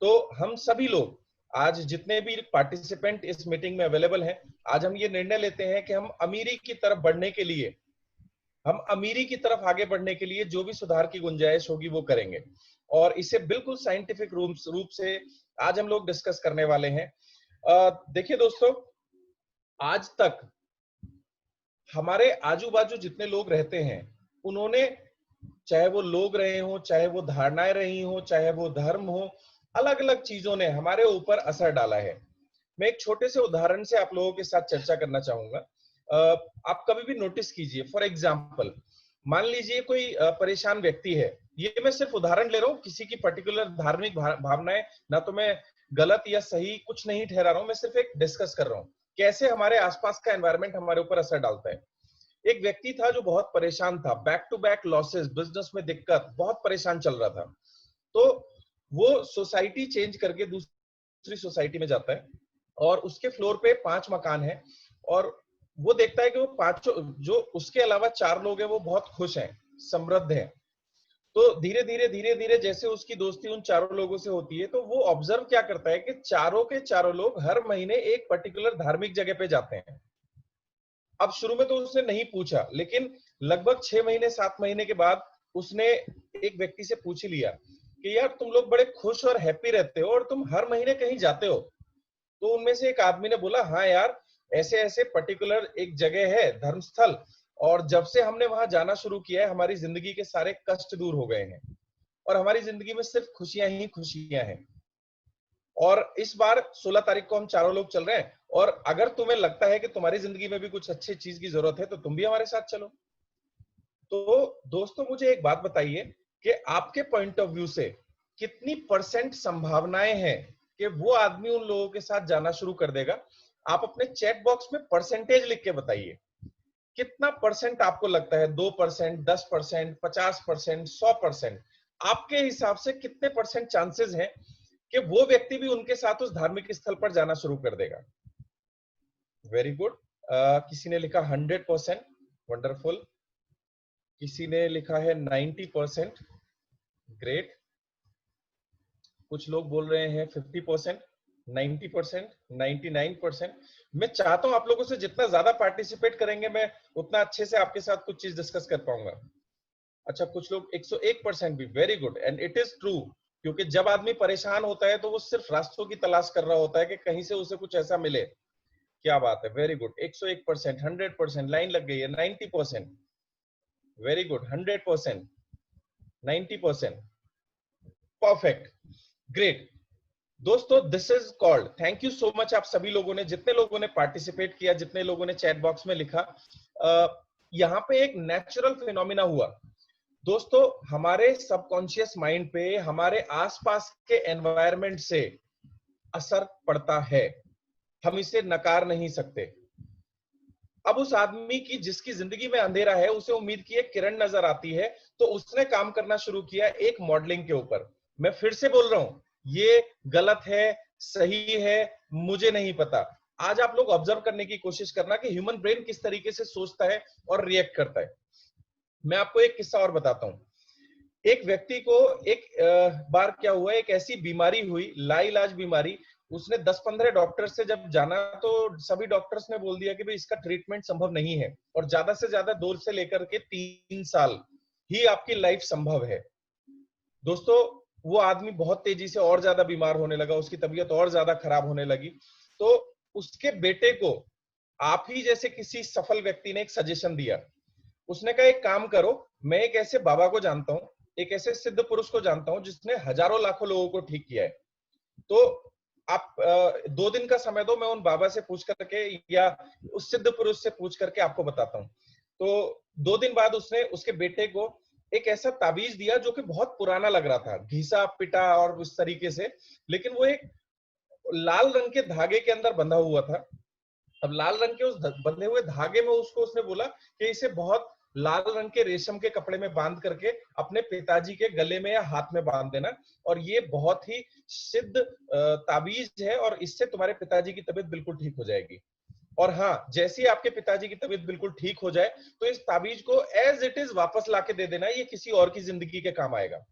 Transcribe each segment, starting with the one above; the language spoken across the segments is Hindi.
तो हम सभी लोग आज जितने भी पार्टिसिपेंट इस मीटिंग में अवेलेबल हैं, आज हम ये निर्णय लेते हैं कि हम अमीरी की तरफ बढ़ने के लिए, हम अमीरी की तरफ आगे बढ़ने के लिए जो भी सुधार की गुंजाइश होगी वो करेंगे। और इसे बिल्कुल साइंटिफिक रूप से आज हम लोग डिस्कस करने वाले हैं। देखिए दोस्तों, आज तक हमारे आजू बाजू जितने लोग रहते हैं, उन्होंने, चाहे वो लोग रहे हो, चाहे वो धारणाएं रही हो, चाहे वो धर्म हो, अलग अलग चीजों ने हमारे ऊपर असर डाला है। मैं एक छोटे से उदाहरण से आप लोगों के साथ चर्चा करना चाहूंगा। आप कभी भी नोटिस कीजिए, फॉर एग्जाम्पल, मान लीजिए कोई परेशान व्यक्ति है। ये मैं सिर्फ उदाहरण ले रहा हूँ, किसी की पर्टिकुलर धार्मिक भावनाएं ना तो मैं गलत या सही कुछ नहीं ठहरा रहा हूँ, मैं सिर्फ एक डिस्कस कर रहा हूँ कैसे हमारे आसपास का एनवायरनमेंट हमारे ऊपर असर डालता है। एक व्यक्ति था जो बहुत परेशान था, back to back losses, business में दिक्कत, बहुत परेशान चल रहा था। तो वो सोसाइटी चेंज करके दूसरी सोसाइटी में जाता है और उसके फ्लोर पे 5 मकान है और वो देखता है कि वो पांचों, जो उसके अलावा 4 लोग हैं, वो बहुत खुश हैं, समृद्ध हैं। तो धीरे धीरे जैसे उसकी दोस्ती उन चारों लोगों से होती है, तो वो ऑब्जर्व क्या करता है कि चारों के चारों लोग हर महीने एक पर्टिकुलर धार्मिक जगह पे जाते हैं। अब शुरू में तो उसने नहीं पूछा, लेकिन लगभग 6 महीने 7 महीने के बाद उसने एक व्यक्ति से पूछ लिया कि यार तुम लोग बड़े खुश और हैप्पी रहते हो और तुम हर महीने कहीं जाते हो। तो उनमें से एक आदमी ने बोला, हाँ यार, ऐसे ऐसे पर्टिकुलर एक जगह है, धर्मस्थल, और जब से हमने वहां जाना शुरू किया है, हमारी जिंदगी के सारे कष्ट दूर हो गए हैं और हमारी जिंदगी में सिर्फ खुशियां ही खुशियां हैं। और इस बार 16 तारीख को हम चारों लोग चल रहे हैं, और अगर तुम्हें लगता है कि तुम्हारी जिंदगी में भी कुछ अच्छी चीज की जरूरत है तो तुम भी हमारे साथ चलो। तो दोस्तों, मुझे एक बात बताइए कि आपके पॉइंट ऑफ व्यू से कितनी परसेंट संभावनाएं हैं कि वो आदमी उन लोगों के साथ जाना शुरू कर देगा? आप अपने चैट बॉक्स में परसेंटेज लिख के बताइए, कितना परसेंट आपको लगता है? 2%, 10%, 50%, 100%? आपके हिसाब से कितने परसेंट चांसेस हैं कि वो व्यक्ति भी उनके साथ उस धार्मिक स्थल पर जाना शुरू कर देगा? Very good. किसी ने लिखा 100%, वंडरफुल। किसी ने लिखा है 90%, ग्रेट। कुछ लोग बोल रहे हैं 50%, 90%, 99%। मैं चाहता हूं आप लोगों से जितना ज्यादा पार्टिसिपेट करेंगे, मैं उतना अच्छे से आपके साथ कुछ चीज डिस्कस कर पाऊंगा। अच्छा, कुछ लोग 101% भी, very good, and it is true. क्योंकि जब आदमी परेशान होता है तो वो सिर्फ रास्तों की तलाश कर रहा होता है कि कहीं से उसे कुछ ऐसा मिले। क्या बात है, वेरी गुड। 101%, 100%, लाइन लग गई है। 90%, वेरी गुड। 100%, 90%, perfect, great. दोस्तों, this is called, thank you so much आप सभी लोगों ने, जितने लोगों ने पार्टिसिपेट किया, जितने लोगों ने चैट बॉक्स में लिखा। यहाँ पे एक नेचुरल फिनोमिना हुआ दोस्तों। हमारे सबकॉन्शियस माइंड पे हमारे आसपास के एनवायरनमेंट से असर पड़ता है, हम इसे नकार नहीं सकते। अब उस आदमी की जिसकी जिंदगी में अंधेरा है, उसे उम्मीद की एक किरण नजर आती है, तो उसने काम करना शुरू किया एक मॉडलिंग के ऊपर। मैं फिर से बोल रहा हूं, ये गलत है, सही है, मुझे नहीं पता। आज आप लोग ऑब्जर्व करने की कोशिश करना कि ह्यूमन ब्रेन किस तरीके से सोचता है और रिएक्ट करता है। मैं आपको एक किस्सा और बताता हूं। एक व्यक्ति को एक बार क्या हुआ, एक ऐसी बीमारी हुई, लाइलाज बीमारी। उसने 10-15 डॉक्टर से जब जाना तो सभी डॉक्टर्स ने बोल दिया कि भाई इसका ट्रीटमेंट संभव नहीं है और ज्यादा से ज्यादा 2 से लेकर के 3 साल ही आपकी लाइफ संभव है। दोस्तों, वो आदमी बहुत तेजी से और ज्यादा बीमार होने लगा, उसकी तबीयत और ज्यादा खराब होने लगी। तो उसके बेटे को आप ही जैसे किसी सफल व्यक्ति ने एक सजेशन दिया। उसने कहा, एक काम करो, मैं एक ऐसे बाबा को जानता हूं, एक ऐसे सिद्ध पुरुष को जानता हूं जिसने हजारों लाखों लोगों को ठीक किया है। तो आप 2 दिन का समय दो, मैं उन बाबा से पूछ करके या उस सिद्ध पुरुष से पूछ करके आपको बताता हूं। तो 2 दिन बाद उसने उसके बेटे को एक ऐसा ताबीज दिया जो कि बहुत पुराना लग रहा था, घिसा पिटा और उस तरीके से, लेकिन वो एक लाल रंग के धागे के अंदर बंधा हुआ था। अब लाल रंग के उस बंधे हुए धागे में उसने बोला कि इसे बहुत लाल रंग के रेशम के कपड़े में बांध करके अपने पिताजी के गले में या हाथ में बांध देना, और ये बहुत ही सिद्ध ताबीज है और इससे तुम्हारे पिताजी की तबीयत बिल्कुल ठीक हो जाएगी। और हाँ, जैसे ही आपके पिताजी की तबीयत बिल्कुल ठीक हो जाए तो इस ताबीज को एज इट इज वापस लाके दे देना, ये किसी और की जिंदगी के काम आएगा।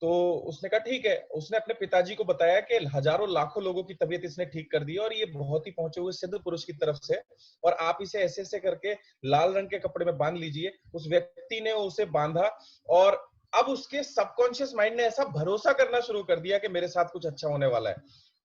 तो उसने कहा ठीक है। उसने अपने पिताजी को बताया कि हजारों लाखों लोगों की तबीयत इसने ठीक कर दी और ये बहुत ही पहुंचे हुए सिद्ध पुरुष की तरफ से, और आप इसे ऐसे ऐसे करके लाल रंग के कपड़े में बांध लीजिए। उस व्यक्ति ने उसे बांधा और अब उसके सबकॉन्शियस माइंड ने ऐसा भरोसा करना शुरू कर दिया कि मेरे साथ कुछ अच्छा होने वाला है।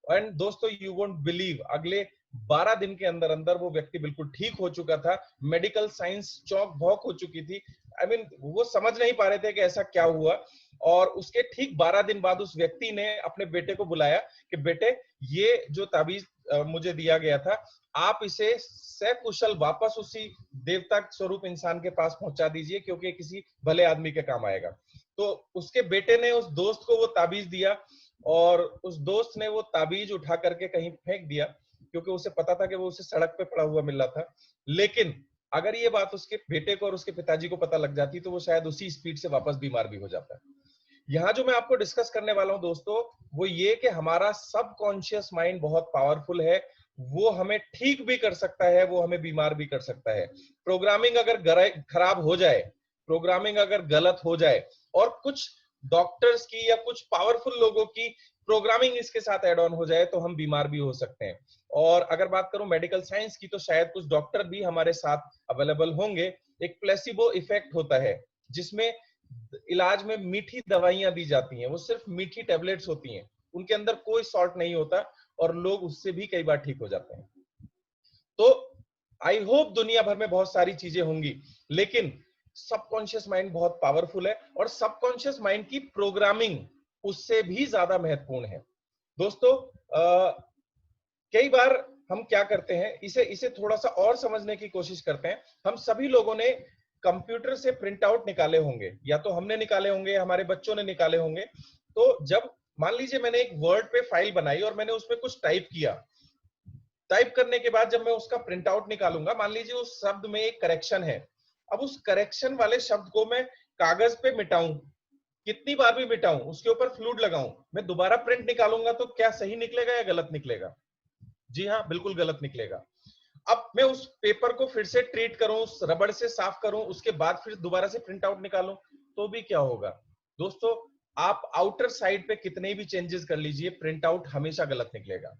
एंड दोस्तों, यू वोंट बिलीव, अगले 12 दिन के अंदर अंदर वो व्यक्ति बिल्कुल ठीक हो चुका था। मेडिकल साइंस चौक भौंक हो चुकी थी। आई मीन वो समझ नहीं पा रहे थे कि ऐसा क्या हुआ। और उसके ठीक 12 दिन बाद उस व्यक्ति ने अपने बेटे को बुलाया कि बेटे, ये जो ताबीज मुझे दिया गया था, आप इसे सकुशल वापस उसी देवता स्वरूप इंसान के पास पहुंचा दीजिए, क्योंकि किसी भले आदमी के काम आएगा। तो उसके बेटे ने उस दोस्त को वो ताबीज दिया और उस दोस्त ने वो ताबीज उठा करके कहीं फेंक दिया, क्योंकि उसे पता था कि वो उसे सड़क पे पड़ा हुआ मिल रहा था। लेकिन अगर ये बात उसके बेटे को और उसके पिताजी को पता लग जाती तो वो शायद उसी स्पीड से वापस बीमार भी हो जाता। यहाँ जो मैं आपको डिस्कस करने वाला हूं दोस्तों, वो ये कि हमारा सबकॉन्शियस माइंड बहुत पावरफुल है। वो हमें ठीक भी कर सकता है, वो हमें बीमार भी कर सकता है। प्रोग्रामिंग अगर खराब हो जाए, प्रोग्रामिंग अगर गलत हो जाए, और कुछ डॉक्टर्स की या कुछ पावरफुल लोगों की प्रोग्रामिंग इसके साथ एड ऑन हो जाए, तो हम बीमार भी हो सकते हैं। और अगर बात करूं मेडिकल साइंस की, तो शायद कुछ डॉक्टर भी हमारे साथ अवेलेबल होंगे। एक प्लेसिबो इफेक्ट होता है, जिसमें इलाज में मीठी दवाइयां दी जाती हैं। वो सिर्फ मीठी टेबलेट्स होती हैं, उनके अंदर कोई सॉल्ट नहीं होता, और लोग उससे भी कई बार ठीक हो जाते हैं। तो आई होप दुनिया भर में बहुत सारी चीजें होंगी, लेकिन सबकॉन्शियस माइंड बहुत पावरफुल है, और सबकॉन्शियस माइंड की प्रोग्रामिंग उससे भी ज्यादा महत्वपूर्ण है। दोस्तों, कई बार हम क्या करते हैं, इसे इसे थोड़ा सा और समझने की कोशिश करते हैं। हम सभी लोगों ने कंप्यूटर से प्रिंट आउट निकाले होंगे, या तो हमने निकाले होंगे, हमारे बच्चों ने निकाले होंगे। तो जब मान लीजिए मैंने एक वर्ड पे फाइल बनाई और मैंने उसमें कुछ टाइप किया, टाइप करने के बाद जब मैं उसका प्रिंट आउट निकालूंगा, मान लीजिए उस शब्द में एक करेक्शन है। अब उस करेक्शन वाले शब्द को मैं कागज पे मिटाऊं, कितनी बार भी मिटाऊं, उसके ऊपर फ्लूड लगाऊं, मैं दोबारा प्रिंट निकालूंगा तो क्या सही निकलेगा या गलत निकलेगा? जी हाँ, बिल्कुल गलत निकलेगा। अब मैं उस पेपर को फिर से ट्रीट करूं, उस रबड़ से साफ करूं, उसके बाद फिर दोबारा से प्रिंट आउट निकालूं, तो भी क्या होगा? दोस्तों, आप आउटर साइड पे कितने भी चेंजेस कर लीजिए, प्रिंट आउट हमेशा गलत निकलेगा।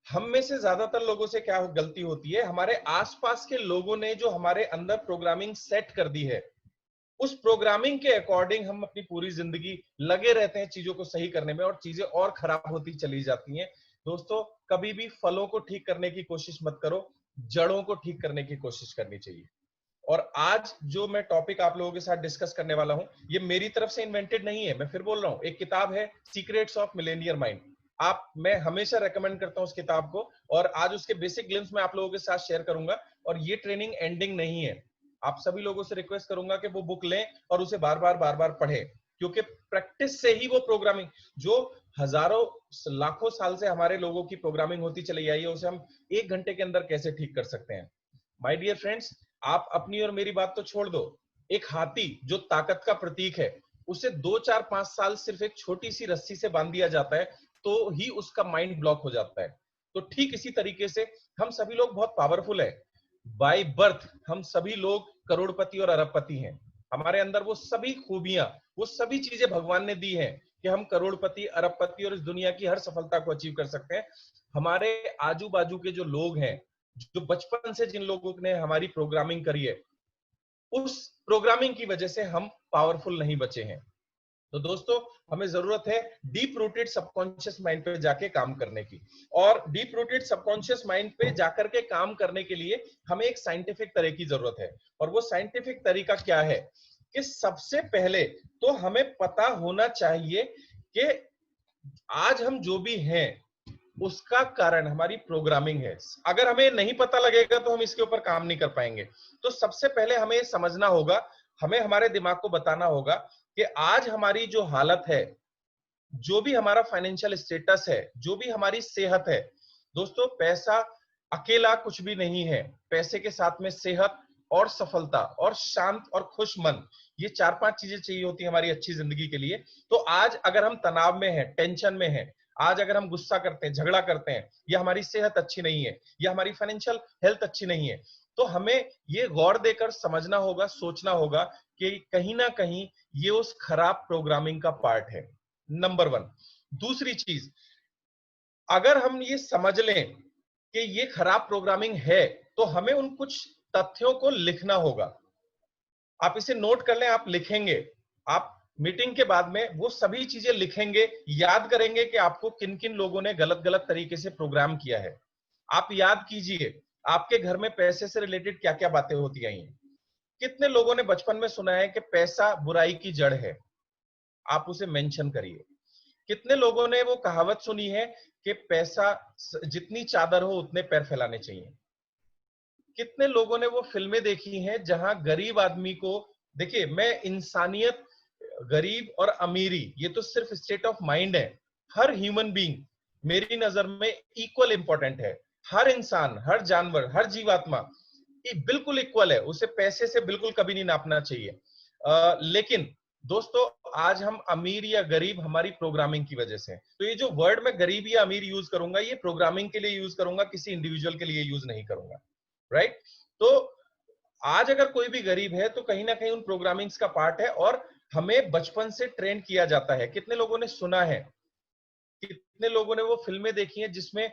हम में से ज्यादातर लोगों से क्या गलती होती है, हमारे आसपास के लोगों ने जो हमारे अंदर प्रोग्रामिंग सेट कर दी है, उस प्रोग्रामिंग के अकॉर्डिंग हम अपनी पूरी जिंदगी लगे रहते हैं चीजों को सही करने में, और चीजें और खराब होती चली जाती हैं। दोस्तों, कभी भी फलों को ठीक करने की कोशिश मत करो, जड़ों को ठीक करने की कोशिश करनी चाहिए। और आज जो मैं टॉपिक आप लोगों के साथ डिस्कस करने वाला हूं, ये मेरी तरफ से इन्वेंटेड नहीं है, मैं फिर बोल रहा हूं। एक किताब है सीक्रेट्स ऑफ मिलेनियर माइंड। मैं हमेशा रेकमेंड करता हूं उस किताब को, और आज उसके बेसिक ग्लिम्स मैं आप लोगों के साथ शेयर करूंगा। और ये ट्रेनिंग एंडिंग नहीं है, आप सभी लोगों से रिक्वेस्ट करूंगा कि वो बुक लें और उसे बार बार पढ़ें, क्योंकि प्रैक्टिस से ही वो प्रोग्रामिंग, जो हजारों लाखों साल से हमारे लोगों की प्रोग्रामिंग होती चली आई है, उसे हम 1 घंटे के अंदर कैसे ठीक कर सकते हैं। माय डियर फ्रेंड्स, आप अपनी और मेरी बात तो छोड़ दो, एक हाथी जो ताकत का प्रतीक है, उसे 2 4 5 साल सिर्फ एक छोटी सी रस्सी से बांध दिया जाता है, तो ही उसका माइंड ब्लॉक हो जाता है। तो ठीक इसी तरीके से हम सभी लोग बहुत पावरफुल है। बाय बर्थ हम सभी लोग करोड़पति और अरबपति हैं। हमारे अंदर वो सभी खूबियां, वो सभी चीजें भगवान ने दी हैं कि हम करोड़पति, अरबपति और इस दुनिया की हर सफलता को अचीव कर सकते हैं। हमारे आजू बाजू के जो लोग हैं, जो बचपन से जिन लोगों ने हमारी प्रोग्रामिंग करी है, उस प्रोग्रामिंग की वजह से हम पावरफुल नहीं बचे हैं। तो दोस्तों, हमें जरूरत है डीप रूटेड सबकॉन्शियस माइंड पे जाके काम करने की। और डीप रूटेड सबकॉन्शियस माइंड पे जाकर के काम करने के लिए हमें एक साइंटिफिक तरीके की जरूरत है। और वो साइंटिफिक तरीका क्या है कि सबसे पहले तो हमें पता होना चाहिए कि आज हम जो भी हैं उसका कारण हमारी प्रोग्रामिंग है। अगर हमें नहीं पता लगेगा तो हम इसके ऊपर काम नहीं कर पाएंगे। तो सबसे पहले हमें समझना होगा, हमें हमारे दिमाग को बताना होगा कि आज हमारी जो हालत है, जो भी हमारा फाइनेंशियल स्टेटस है, जो भी हमारी सेहत है, दोस्तों पैसा अकेला कुछ भी नहीं है। पैसे के साथ में सेहत और सफलता और शांत और खुश मन, ये 4 5 चीजें चाहिए होती है हमारी अच्छी जिंदगी के लिए। तो आज अगर हम तनाव में हैं, टेंशन में हैं, आज अगर हम गुस्सा करते हैं, झगड़ा करते हैं, या हमारी सेहत अच्छी नहीं है, या हमारी फाइनेंशियल हेल्थ अच्छी नहीं है, तो हमें ये गौर देकर समझना होगा, सोचना होगा कि कहीं ना कहीं ये उस खराब प्रोग्रामिंग का पार्ट है, नंबर 1। दूसरी चीज, अगर हम ये समझ लें कि ये खराब प्रोग्रामिंग है, तो हमें उन कुछ तथ्यों को लिखना होगा। आप इसे नोट कर लें, आप लिखेंगे, आप मीटिंग के बाद में वो सभी चीजें लिखेंगे, याद करेंगे कि आपको किन किन लोगों ने गलत गलत तरीके से प्रोग्राम किया है। आप याद कीजिए आपके घर में पैसे से रिलेटेड क्या क्या बातें होती आई हैं। कितने लोगों ने बचपन में सुना है कि पैसा बुराई की जड़ है, आप उसे मेंशन करिए। कितने लोगों ने वो कहावत सुनी है कि पैसा, जितनी चादर हो उतने पैर फैलाने चाहिए। कितने लोगों ने वो फिल्में देखी हैं जहां गरीब आदमी को, देखिए मैं इंसानियत, गरीब और अमीरी ये तो सिर्फ स्टेट ऑफ माइंड है। हर ह्यूमन बीइंग मेरी नजर में इक्वल इंपॉर्टेंट है। हर इंसान, हर जानवर, हर जीवात्मा ये बिल्कुल इक्वल है, उसे पैसे से बिल्कुल कभी नहीं नापना चाहिए। लेकिन दोस्तों, आज हम अमीर या गरीब हमारी प्रोग्रामिंग की वजह से, तो ये जो वर्ड मैं गरीब या अमीर यूज करूंगा, ये प्रोग्रामिंग के लिए यूज करूंगा, किसी इंडिविजुअल के लिए यूज नहीं करूंगा, राइट? तो आज अगर कोई भी गरीब है तो कहीं ना कहीं उन प्रोग्रामिंग्स का पार्ट है, और हमें बचपन से ट्रेन किया जाता है। कितने लोगों ने सुना है, कितने लोगों ने वो फिल्में देखी हैं जिसमें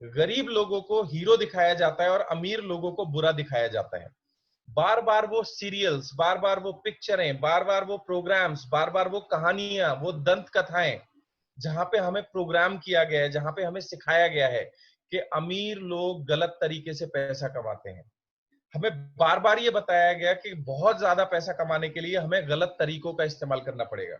गरीब लोगों को हीरो दिखाया जाता है और अमीर लोगों को बुरा दिखाया जाता है। बार बार वो सीरियल्स, बार बार वो पिक्चरें, बार बार वो प्रोग्राम्स, बार बार वो कहानियां, वो दंत कथाएं, जहां पे हमें प्रोग्राम किया गया है, जहां पे हमें सिखाया गया है कि अमीर लोग गलत तरीके से पैसा कमाते हैं। हमें बार बार ये बताया गया कि बहुत ज्यादा पैसा कमाने के लिए हमें गलत तरीकों का इस्तेमाल करना पड़ेगा।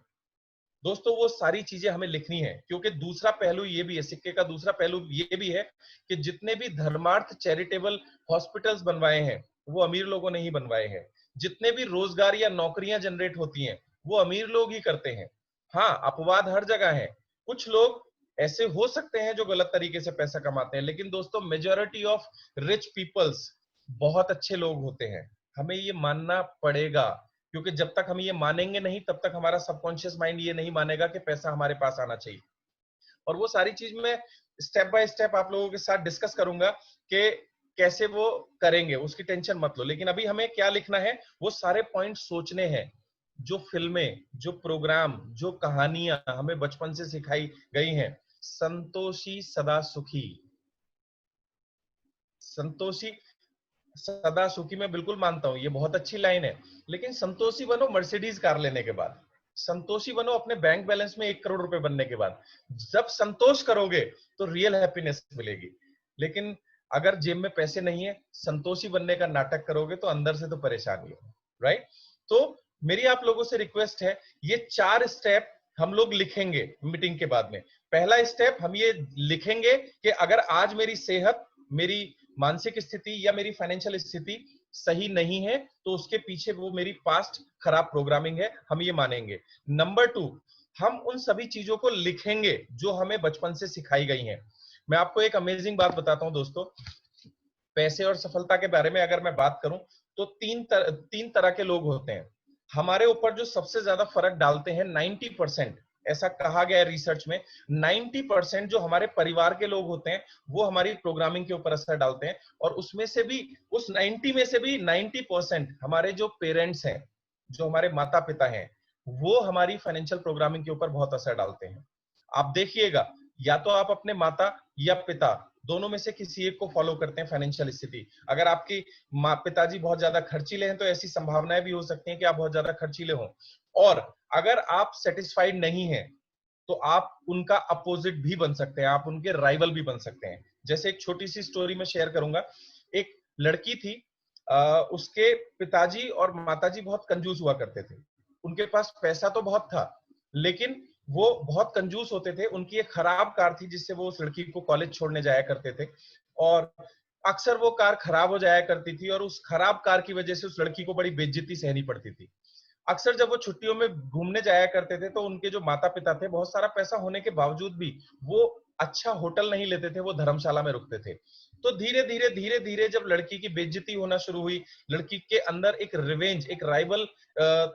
दोस्तों, वो सारी चीजें हमें लिखनी है, क्योंकि दूसरा पहलू ये भी है, सिक्के का दूसरा पहलू ये भी है कि जितने भी धर्मार्थ चैरिटेबल हॉस्पिटल्स बनवाए हैं वो अमीर लोगों ने ही बनवाए हैं। जितने भी रोजगार या नौकरियां जनरेट होती हैं वो अमीर लोग ही करते हैं। हाँ, अपवाद हर जगह है, कुछ लोग ऐसे हो सकते हैं जो गलत तरीके से पैसा कमाते हैं, लेकिन दोस्तों मेजोरिटी ऑफ रिच पीपल्स बहुत अच्छे लोग होते हैं। हमें ये मानना पड़ेगा, क्योंकि जब तक हम ये मानेंगे नहीं तब तक हमारा सबकॉन्शियस माइंड ये नहीं मानेगा कि पैसा हमारे पास आना चाहिए। और वो सारी चीज मैं स्टेप बाय स्टेप आप लोगों के साथ डिस्कस करूंगा कि कैसे वो करेंगे, उसकी टेंशन मत लो। लेकिन अभी हमें क्या लिखना है, वो सारे पॉइंट सोचने हैं। जो फिल्में, जो प्रोग्राम, जो कहानियां हमें बचपन से सिखाई गई हैं, संतोषी सदा सुखी, संतोषी सदा सुखी मैं बिल्कुल मानता हूं, ये बहुत अच्छी लाइन है। लेकिन संतोषी बनो मर्सिडीज कार लेने के बाद, संतोषी बनो अपने बैंक बैलेंस में 1 करोड़ रुपए बनने के बाद। जब संतोष करोगे तो रियल हैप्पीनेस मिलेगी। लेकिन अगर जेब में पैसे नहीं है, संतोषी बनने का नाटक करोगे तो अंदर से तो परेशानी है, राइट? तो मेरी आप लोगों से रिक्वेस्ट है, ये 4 स्टेप हम लोग लिखेंगे मीटिंग के बाद में। पहला स्टेप हम ये लिखेंगे कि अगर आज मेरी सेहत, मेरी मानसिक स्थिति या मेरी फाइनेंशियल स्थिति सही नहीं है तो उसके पीछे वो मेरी पास्ट खराब प्रोग्रामिंग है, हम ये मानेंगे। नंबर 2, हम उन सभी चीजों को लिखेंगे जो हमें बचपन से सिखाई गई हैं। मैं आपको एक अमेजिंग बात बताता हूं दोस्तों, पैसे और सफलता के बारे में अगर मैं बात करूं तो तीन तरह के लोग होते हैं। हमारे ऊपर जो सबसे ज्यादा फर्क डालते हैं 90%, ऐसा कहा गया है रिसर्च में, 90% जो हमारे परिवार के लोग होते हैं वो हमारी प्रोग्रामिंग के ऊपर असर डालते हैं। और उसमें से भी, उस 90 में से भी 90% हमारे जो पेरेंट्स हैं, जो हमारे माता पिता हैं, वो हमारी फाइनेंशियल प्रोग्रामिंग के ऊपर बहुत असर डालते हैं। आप देखिएगा, या तो आप अपने माता या पिता दोनों में से किसी एक को फॉलो करते हैं फाइनेंशियल स्थिति। अगर आपकी माँ पिताजी बहुत ज्यादा खर्चीले हैं तो ऐसी संभावनाएं भी हो सकती हैं कि आप बहुत ज्यादा खर्चीले हों। और अगर आप सेटिस्फाइड नहीं हैं तो आप उनका अपोजिट भी बन सकते हैं, आप उनके राइवल भी बन सकते हैं। जैसे एक छोटी सी स्टोरी में शेयर करूंगा। एक लड़की थी, उसके पिताजी और माताजी बहुत कंजूस हुआ करते थे। उनके पास पैसा तो बहुत था लेकिन वो बहुत कंजूस होते थे। उनकी एक खराब कार थी जिससे वो उस लड़की को कॉलेज छोड़ने जाया करते थे, और अक्सर वो कार खराब हो जाया करती थी और उस खराब कार की वजह से उस लड़की को बड़ी बेइज्जती सहनी पड़ती थी। अक्सर जब वो छुट्टियों में घूमने जाया करते थे तो उनके जो माता पिता थे, बहुत सारा पैसा होने के बावजूद भी वो अच्छा होटल नहीं लेते थे, वो धर्मशाला में रुकते थे। तो धीरे धीरे जब लड़की की बेइज्जती होना शुरू हुई, लड़की के अंदर एक रिवेंज, एक राइवल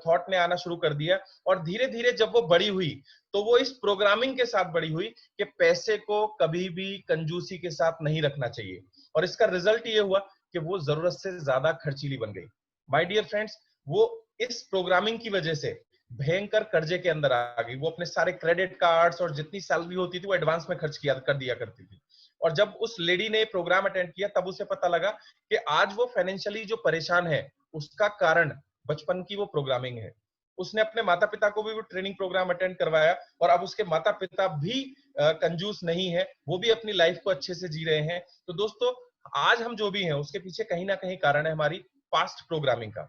थॉट ने आना शुरू कर दिया। और धीरे धीरे जब वो बड़ी हुई तो वो इस प्रोग्रामिंग के साथ बड़ी हुई कि पैसे को कभी भी कंजूसी के साथ नहीं रखना चाहिए। और इसका रिजल्ट ये हुआ कि वो जरूरत से ज्यादा खर्चीली बन गई। माय डियर फ्रेंड्स, वो इस प्रोग्रामिंग की वजह से भयंकर कर्जे के अंदर आ गई। वो अपने सारे क्रेडिट कार्ड्स और जितनी सैलरी होती थी वो एडवांस में खर्च किया कर दिया करती थी। और जब उस लेडी ने प्रोग्राम अटेंड किया तब उसे पता लगा कि आज वो फाइनेंशियली जो परेशान है उसका कारण बचपन की वो प्रोग्रामिंग है। उसने अपने माता पिता को भी वो ट्रेनिंग प्रोग्राम अटेंड करवाया और अब उसके माता पिता भी कंजूस नहीं है, वो भी अपनी लाइफ को अच्छे से जी रहे हैं। तो दोस्तों आज हम जो भी हैं उसके पीछे कहीं ना कहीं कारण है हमारी पास्ट प्रोग्रामिंग का।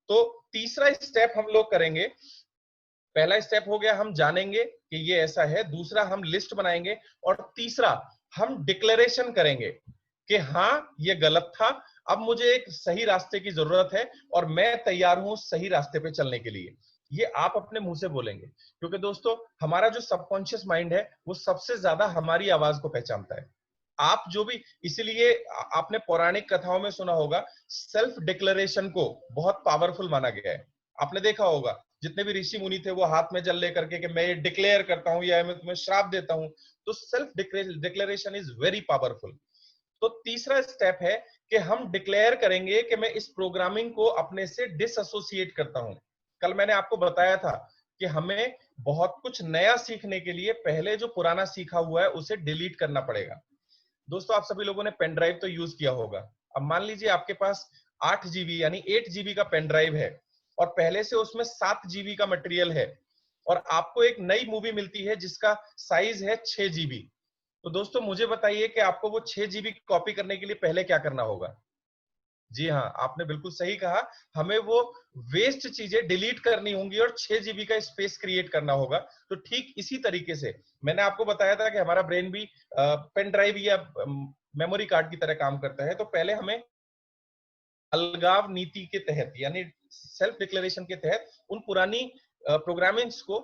तो तीसरा स्टेप हम लोग करेंगे, पहला स्टेप हो गया हम जानेंगे कि ये ऐसा है, दूसरा हम लिस्ट बनाएंगे और तीसरा हम डिक्लेरेशन करेंगे कि हाँ ये गलत था, अब मुझे एक सही रास्ते की जरूरत है और मैं तैयार हूं सही रास्ते पे चलने के लिए। ये आप अपने मुंह से बोलेंगे, क्योंकि दोस्तों हमारा जो सबकॉन्शियस माइंड है वो सबसे ज्यादा हमारी आवाज को पहचानता है। आप जो भी, इसीलिए आपने पौराणिक कथाओं में सुना होगा सेल्फ डिक्लेरेशन को बहुत पावरफुल माना गया है। आपने देखा होगा जितने भी ऋषि मुनि थे वो हाथ में जल लेकर के कि मैं ये डिक्लेयर करता हूं या मैं तुम्हें श्राप देता हूं। तो self declaration is very powerful. तो तीसरा स्टेप है कि हम डिक्लेयर करेंगे कि मैं इस प्रोग्रामिंग को अपने से डिसएसोसिएट करता हूं। कल मैंने आपको बताया था कि हमें बहुत कुछ नया सीखने के लिए पहले जो पुराना सीखा हुआ है उसे डिलीट करना पड़ेगा। दोस्तों आप सभी लोगों ने पेन ड्राइव तो यूज किया होगा। अब मान लीजिए आपके पास 8 GB यानी 8 GB का पेन ड्राइव है और पहले से उसमें 7 GB का मटेरियल है और आपको एक नई मूवी मिलती है जिसका साइज है 6 GB। तो दोस्तों मुझे बताइए कि आपको वो 6 GB कॉपी करने के लिए पहले क्या करना होगा? जी हाँ, आपने बिल्कुल सही कहा, हमें वो वेस्ट चीजें डिलीट करनी होंगी और 6 GB का स्पेस क्रिएट करना होगा। तो ठीक इसी तरीके से मैंने आपको बताया था कि हमारा ब्रेन भी पेन ड्राइव या मेमोरी कार्ड की तरह काम करता है। तो पहले हमें अलगाव नीति के तहत यानी सेल्फ डिक्लेरेशन के तहत उन पुरानी प्रोग्रामिंग्स को,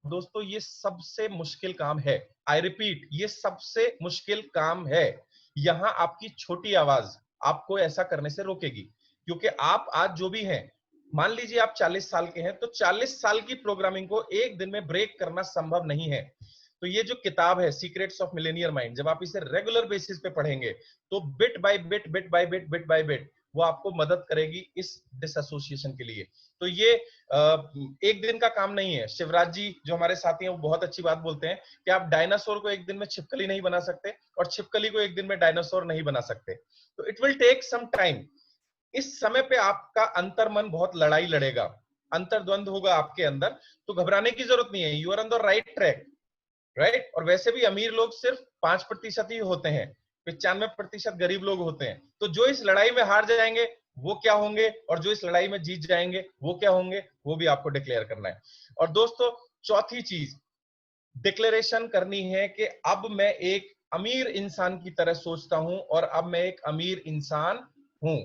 दोस्तों ये सबसे मुश्किल काम है। आई रिपीट, ये सबसे मुश्किल काम है। यहां आपकी छोटी आवाज आपको ऐसा करने से रोकेगी, क्योंकि आप आज जो भी हैं, मान लीजिए आप 40 साल के हैं, तो 40 साल की प्रोग्रामिंग को एक दिन में ब्रेक करना संभव नहीं है। तो ये जो किताब है सीक्रेट्स ऑफ मिलेनियर माइंड, जब आप इसे रेगुलर बेसिस पे पढ़ेंगे तो bit by bit, bit by bit, bit by bit वो आपको मदद करेगी इस डिसएसोसिएशन के लिए। तो ये एक दिन का काम नहीं है। शिवराज जी जो हमारे साथी हैं वो बहुत अच्छी बात बोलते हैं कि आप डायनासोर को एक दिन में छिपकली नहीं बना सकते और छिपकली को एक दिन में डायनासोर नहीं बना सकते। तो it will take some time. इस समय पे आपका अंतर्मन बहुत लड़ाई लड़ेगा, अंतर्द्वंद होगा आपके अंदर। तो घबराने की जरूरत नहीं है, you are on the right track, right. और वैसे भी अमीर लोग सिर्फ 5% ही होते हैं, 95% गरीब लोग होते हैं। तो जो इस लड़ाई में हार जाएंगे वो क्या होंगे और जो इस लड़ाई में जीत जाएंगे वो क्या होंगे, वो भी आपको डिक्लेयर करना है। और दोस्तों चौथी चीज डिक्लेरेशन करनी है कि अब मैं एक अमीर इंसान की तरह सोचता हूं और अब मैं एक अमीर इंसान हूं,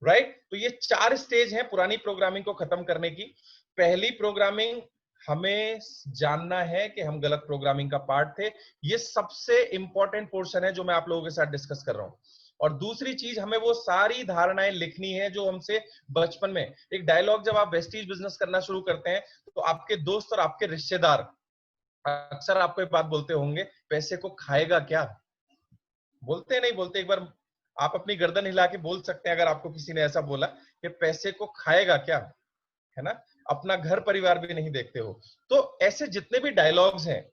राइट। तो ये 4 स्टेज हैं पुरानी प्रोग्रामिंग को खत्म करने की। पहली प्रोग्रामिंग, हमें जानना है कि हम गलत प्रोग्रामिंग का पार्ट थे। ये सबसे इंपॉर्टेंट पोर्शन है जो मैं आप लोगों के साथ डिस्कस कर रहा हूं। और दूसरी चीज, हमें वो सारी धारणाएं लिखनी है जो हमसे बचपन में, एक डायलॉग जब आप वेस्टीज बिजनेस करना शुरू करते हैं तो आपके दोस्त और आपके रिश्तेदार अक्सर आपको एक बात बोलते होंगे, पैसे को खाएगा क्या? बोलते नहीं बोलते? एक बार आप अपनी गर्दन हिला के बोल सकते हैं अगर आपको किसी ने ऐसा बोला कि पैसे को खाएगा क्या, है ना? अपना घर परिवार भी नहीं देखते हो। तो ऐसे जितने भी डायलॉग्स हैं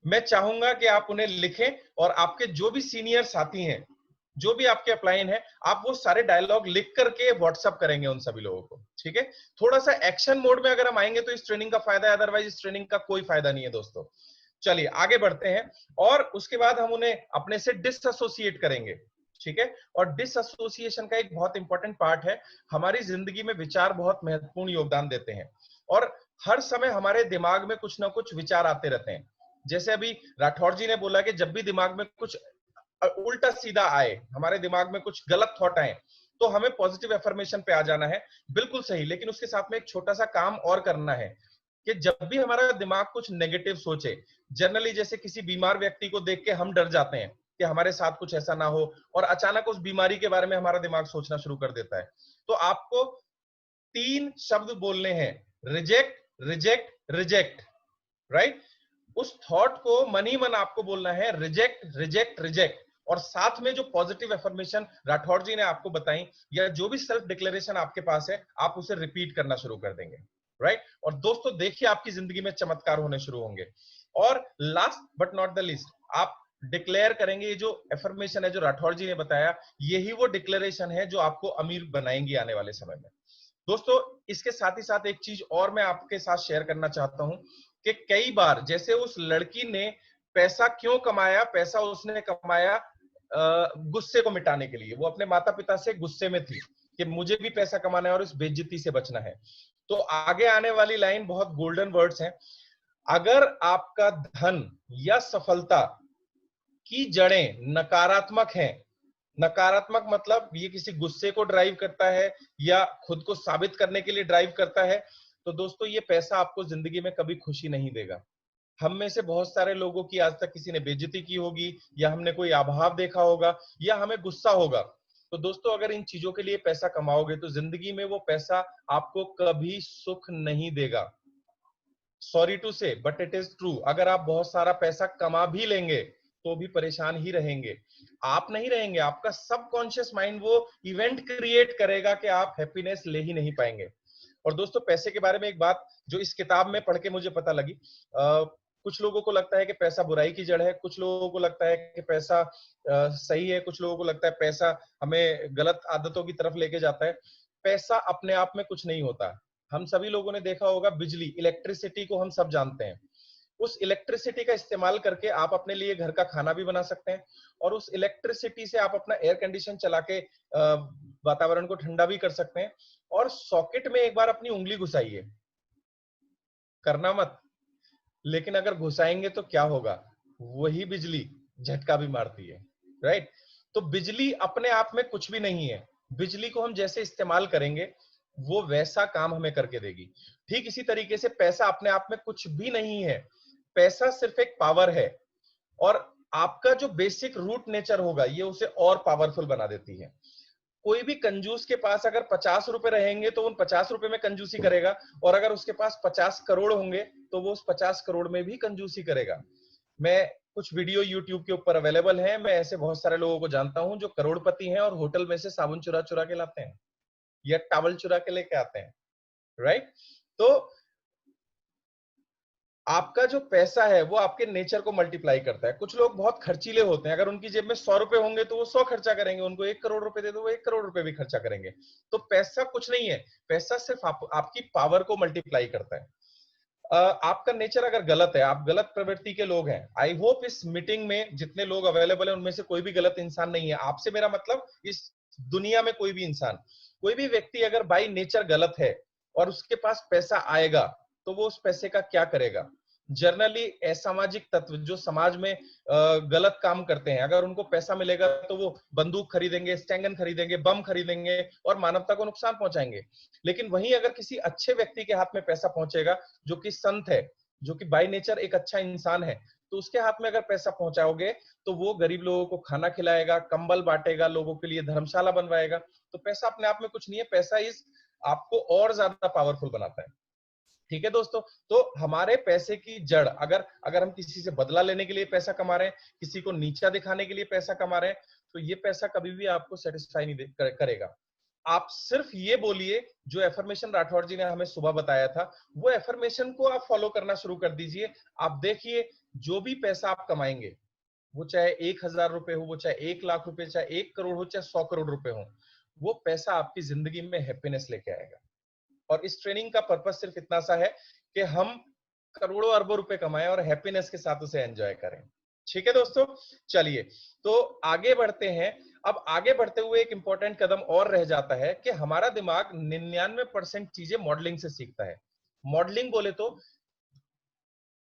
मैं चाहूंगा कि आप उन्हें लिखें और आपके जो भी सीनियर साथी हैं, जो भी आपके अपलाइन है, आप वो सारे डायलॉग लिख करके व्हाट्सएप करेंगे उन सभी लोगों को, ठीक है? थोड़ा सा एक्शन मोड में अगर हम आएंगे तो इस ट्रेनिंग का फायदा है, अदरवाइज इस ट्रेनिंग का कोई फायदा नहीं है दोस्तों। चलिए आगे बढ़ते हैं और उसके बाद हम उन्हें अपने से डिसएसोसिएट करेंगे, ठीक है? और डिसएसोसिएशन का एक बहुत इंपॉर्टेंट पार्ट है, हमारी जिंदगी में विचार बहुत महत्वपूर्ण योगदान देते हैं और हर समय हमारे दिमाग में कुछ ना कुछ विचार आते रहते हैं। जैसे अभी राठौर जी ने बोला कि जब भी दिमाग में कुछ उल्टा सीधा आए, हमारे दिमाग में कुछ गलत थॉट आए, तो हमें पॉजिटिव एफर्मेशन पे आ जाना है। बिल्कुल सही, लेकिन उसके साथ में एक छोटा सा काम और करना है कि जब भी हमारा दिमाग कुछ नेगेटिव सोचे, जनरली जैसे किसी बीमार व्यक्ति को देख के हम डर जाते हैं कि हमारे साथ कुछ ऐसा ना हो और अचानक उस बीमारी के बारे में हमारा दिमाग सोचना शुरू कर देता है। तो आपको 3 शब्द बोलने हैं, रिजेक्ट, रिजेक्ट, रिजेक्ट, राइट। उस थॉट को मन ही मन आपको बोलना है, रिजेक्ट, रिजेक्ट, रिजेक्ट। और साथ में जो पॉजिटिव एफर्मेशन राठौर जी ने आपको बताई या जो भी सेल्फ डिक्लेरेशन आपके पास है, आप उसे रिपीट करना शुरू कर देंगे, राइट? और दोस्तों देखिए आपकी जिंदगी में चमत्कार होने शुरू होंगे। और last but not the least, आप डिक्लेयर करेंगे, ये जो एफर्मेशन है जो राठौर जी ने बताया, यही वो डिक्लेरेशन है जो आपको अमीर बनाएंगी आने वाले समय में। दोस्तों इसके साथ ही साथ एक चीज और मैं आपके साथ शेयर करना चाहता हूं कि कई बार जैसे उस लड़की ने पैसा क्यों कमाया, पैसा उसने कमाया गुस्से को मिटाने के लिए। वो अपने माता पिता से गुस्से में थी कि मुझे भी पैसा कमाना है और इस बेइज्जती से बचना है। तो आगे आने वाली लाइन बहुत गोल्डन वर्ड्स हैं। अगर आपका धन या सफलता की जड़ें नकारात्मक हैं, नकारात्मक मतलब ये किसी गुस्से को ड्राइव करता है या खुद को साबित करने के लिए ड्राइव करता है, तो दोस्तों ये पैसा आपको जिंदगी में कभी खुशी नहीं देगा। हम में से बहुत सारे लोगों की आज तक किसी ने बेइज्जती की होगी, या हमने कोई अभाव देखा होगा, या हमें गुस्सा होगा। तो दोस्तों अगर इन चीजों के लिए पैसा कमाओगे तो जिंदगी में वो पैसा आपको कभी सुख नहीं देगा। सॉरी टू से बट इट इज ट्रू। अगर आप बहुत सारा पैसा कमा भी लेंगे तो भी परेशान ही रहेंगे। आप नहीं रहेंगे, आपका सबकॉन्शियस माइंड वो इवेंट क्रिएट करेगा कि आप हैप्पीनेस ले ही नहीं पाएंगे। और दोस्तों पैसे के बारे में एक बात जो इस किताब में पढ़ के मुझे पता लगी, कुछ लोगों को लगता है कि पैसा बुराई की जड़ है, कुछ लोगों को लगता है कि पैसा सही है, कुछ लोगों को लगता है पैसा हमें गलत आदतों की तरफ लेके जाता है। पैसा अपने आप में कुछ नहीं होता। हम सभी लोगों ने देखा होगा बिजली, इलेक्ट्रिसिटी को हम सब जानते हैं। उस इलेक्ट्रिसिटी का इस्तेमाल करके आप अपने लिए घर का खाना भी बना सकते हैं, और उस इलेक्ट्रिसिटी से आप अपना एयर कंडीशन चला के वातावरण को ठंडा भी कर सकते हैं। और सॉकेट में एक बार अपनी उंगली घुसाइए, करना मत, लेकिन अगर घुसाएंगे तो क्या होगा, वही बिजली झटका भी मारती है, राइट? तो बिजली अपने आप में कुछ भी नहीं है। बिजली को हम जैसे इस्तेमाल करेंगे वो वैसा काम हमें करके देगी। ठीक इसी तरीके से पैसा अपने आप में कुछ भी नहीं है। पैसा सिर्फ एक पावर है, और आपका जो बेसिक रूट नेचर होगा ये उसे और पावरफुल बना देती है। कोई भी कंजूस के पास अगर 50 रुपए रहेंगे तो उन 50 रुपए में कंजूसी करेगा, और अगर उसके पास 50 करोड़ होंगे तो वो उस 50 करोड़ में भी कंजूसी करेगा। मैं कुछ वीडियो YouTube के ऊपर अवेलेबल है, मैं ऐसे बहुत सारे लोगों को जानता हूं जो करोड़पति हैं और होटल में से साबुन चुरा चुरा के लाते हैं या टॉवल चुरा के लेके आते हैं, राइट? तो आपका जो पैसा है वो आपके नेचर को मल्टीप्लाई करता है। कुछ लोग बहुत खर्चीले होते हैं, अगर उनकी जेब में 100 रुपए होंगे तो वो 100 खर्चा करेंगे, उनको 1 करोड़ रुपए दे दो वो 1 करोड़ रुपए भी खर्चा करेंगे। तो पैसा कुछ नहीं है, पैसा सिर्फ आपकी पावर को मल्टीप्लाई करता है। आपका नेचर अगर गलत है, आप गलत प्रवृत्ति के लोग हैं, आई होप इस मीटिंग में जितने लोग अवेलेबल है उनमें से कोई भी गलत इंसान नहीं है। आपसे मेरा मतलब इस दुनिया में कोई भी इंसान, कोई भी व्यक्ति अगर बाई नेचर गलत है और उसके पास पैसा आएगा तो वो उस पैसे का क्या करेगा? जनरली असामाजिक तत्व जो समाज में गलत काम करते हैं, अगर उनको पैसा मिलेगा तो वो बंदूक खरीदेंगे, स्टैंगन खरीदेंगे, बम खरीदेंगे और मानवता को नुकसान पहुंचाएंगे। लेकिन वहीं अगर किसी अच्छे व्यक्ति के हाथ में पैसा पहुंचेगा, जो कि संत है, जो कि बाय नेचर एक अच्छा इंसान है, तो उसके हाथ में अगर पैसा पहुंचाओगे तो वो गरीब लोगों को खाना खिलाएगा, कंबल बांटेगा, लोगों के लिए धर्मशाला बनवाएगा। तो पैसा अपने आप में कुछ नहीं है, पैसा इस आपको और ज्यादा पावरफुल बनाता है। ठीक है दोस्तों, तो हमारे पैसे की जड़, अगर हम किसी से बदला लेने के लिए पैसा कमा रहे हैं, किसी को नीचा दिखाने के लिए पैसा कमा रहे हैं, तो ये पैसा कभी भी आपको सेटिस्फाई नहीं करेगा। आप सिर्फ ये बोलिए जो एफर्मेशन राठौर जी ने हमें सुबह बताया था, वो एफर्मेशन को आप फॉलो करना शुरू कर दीजिए। आप देखिए जो भी पैसा आप कमाएंगे, वो चाहे 1,000 रुपए हो, वो चाहे 1,00,000 रुपए, चाहे 1 करोड़ हो, चाहे 100 करोड़ रुपए हो, वो पैसा आपकी जिंदगी में हैप्पीनेस लेके आएगा। और इस ट्रेनिंग का पर्पस सिर्फ इतना सा है कि हम करोड़ों अरबों रुपए कमाएं और हैप्पीनेस के साथ उसे एंजॉय करें। ठीक है दोस्तों, चलिए तो आगे बढ़ते हैं। अब आगे बढ़ते हुए एक इंपॉर्टेंट कदम और रह जाता है कि हमारा दिमाग 99% चीजें मॉडलिंग से सीखता है। मॉडलिंग बोले तो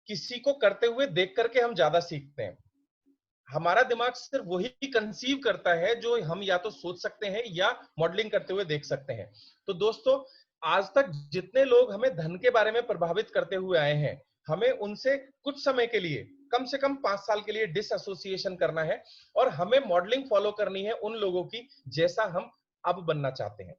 किसी को करते हुए देख करके हम ज्यादा सीखते हैं। हमारा दिमाग सिर्फ वही कंसीव करता है जो हम या तो सोच सकते हैं या मॉडलिंग करते हुए देख सकते हैं। तो दोस्तों आज तक जितने लोग हमें धन के बारे में प्रभावित करते हुए आए हैं, हमें उनसे कुछ समय के लिए, कम से कम 5 साल के लिए डिसएसोसिएशन करना है, और हमें मॉडलिंग फॉलो करनी है उन लोगों की जैसा हम अब बनना चाहते हैं।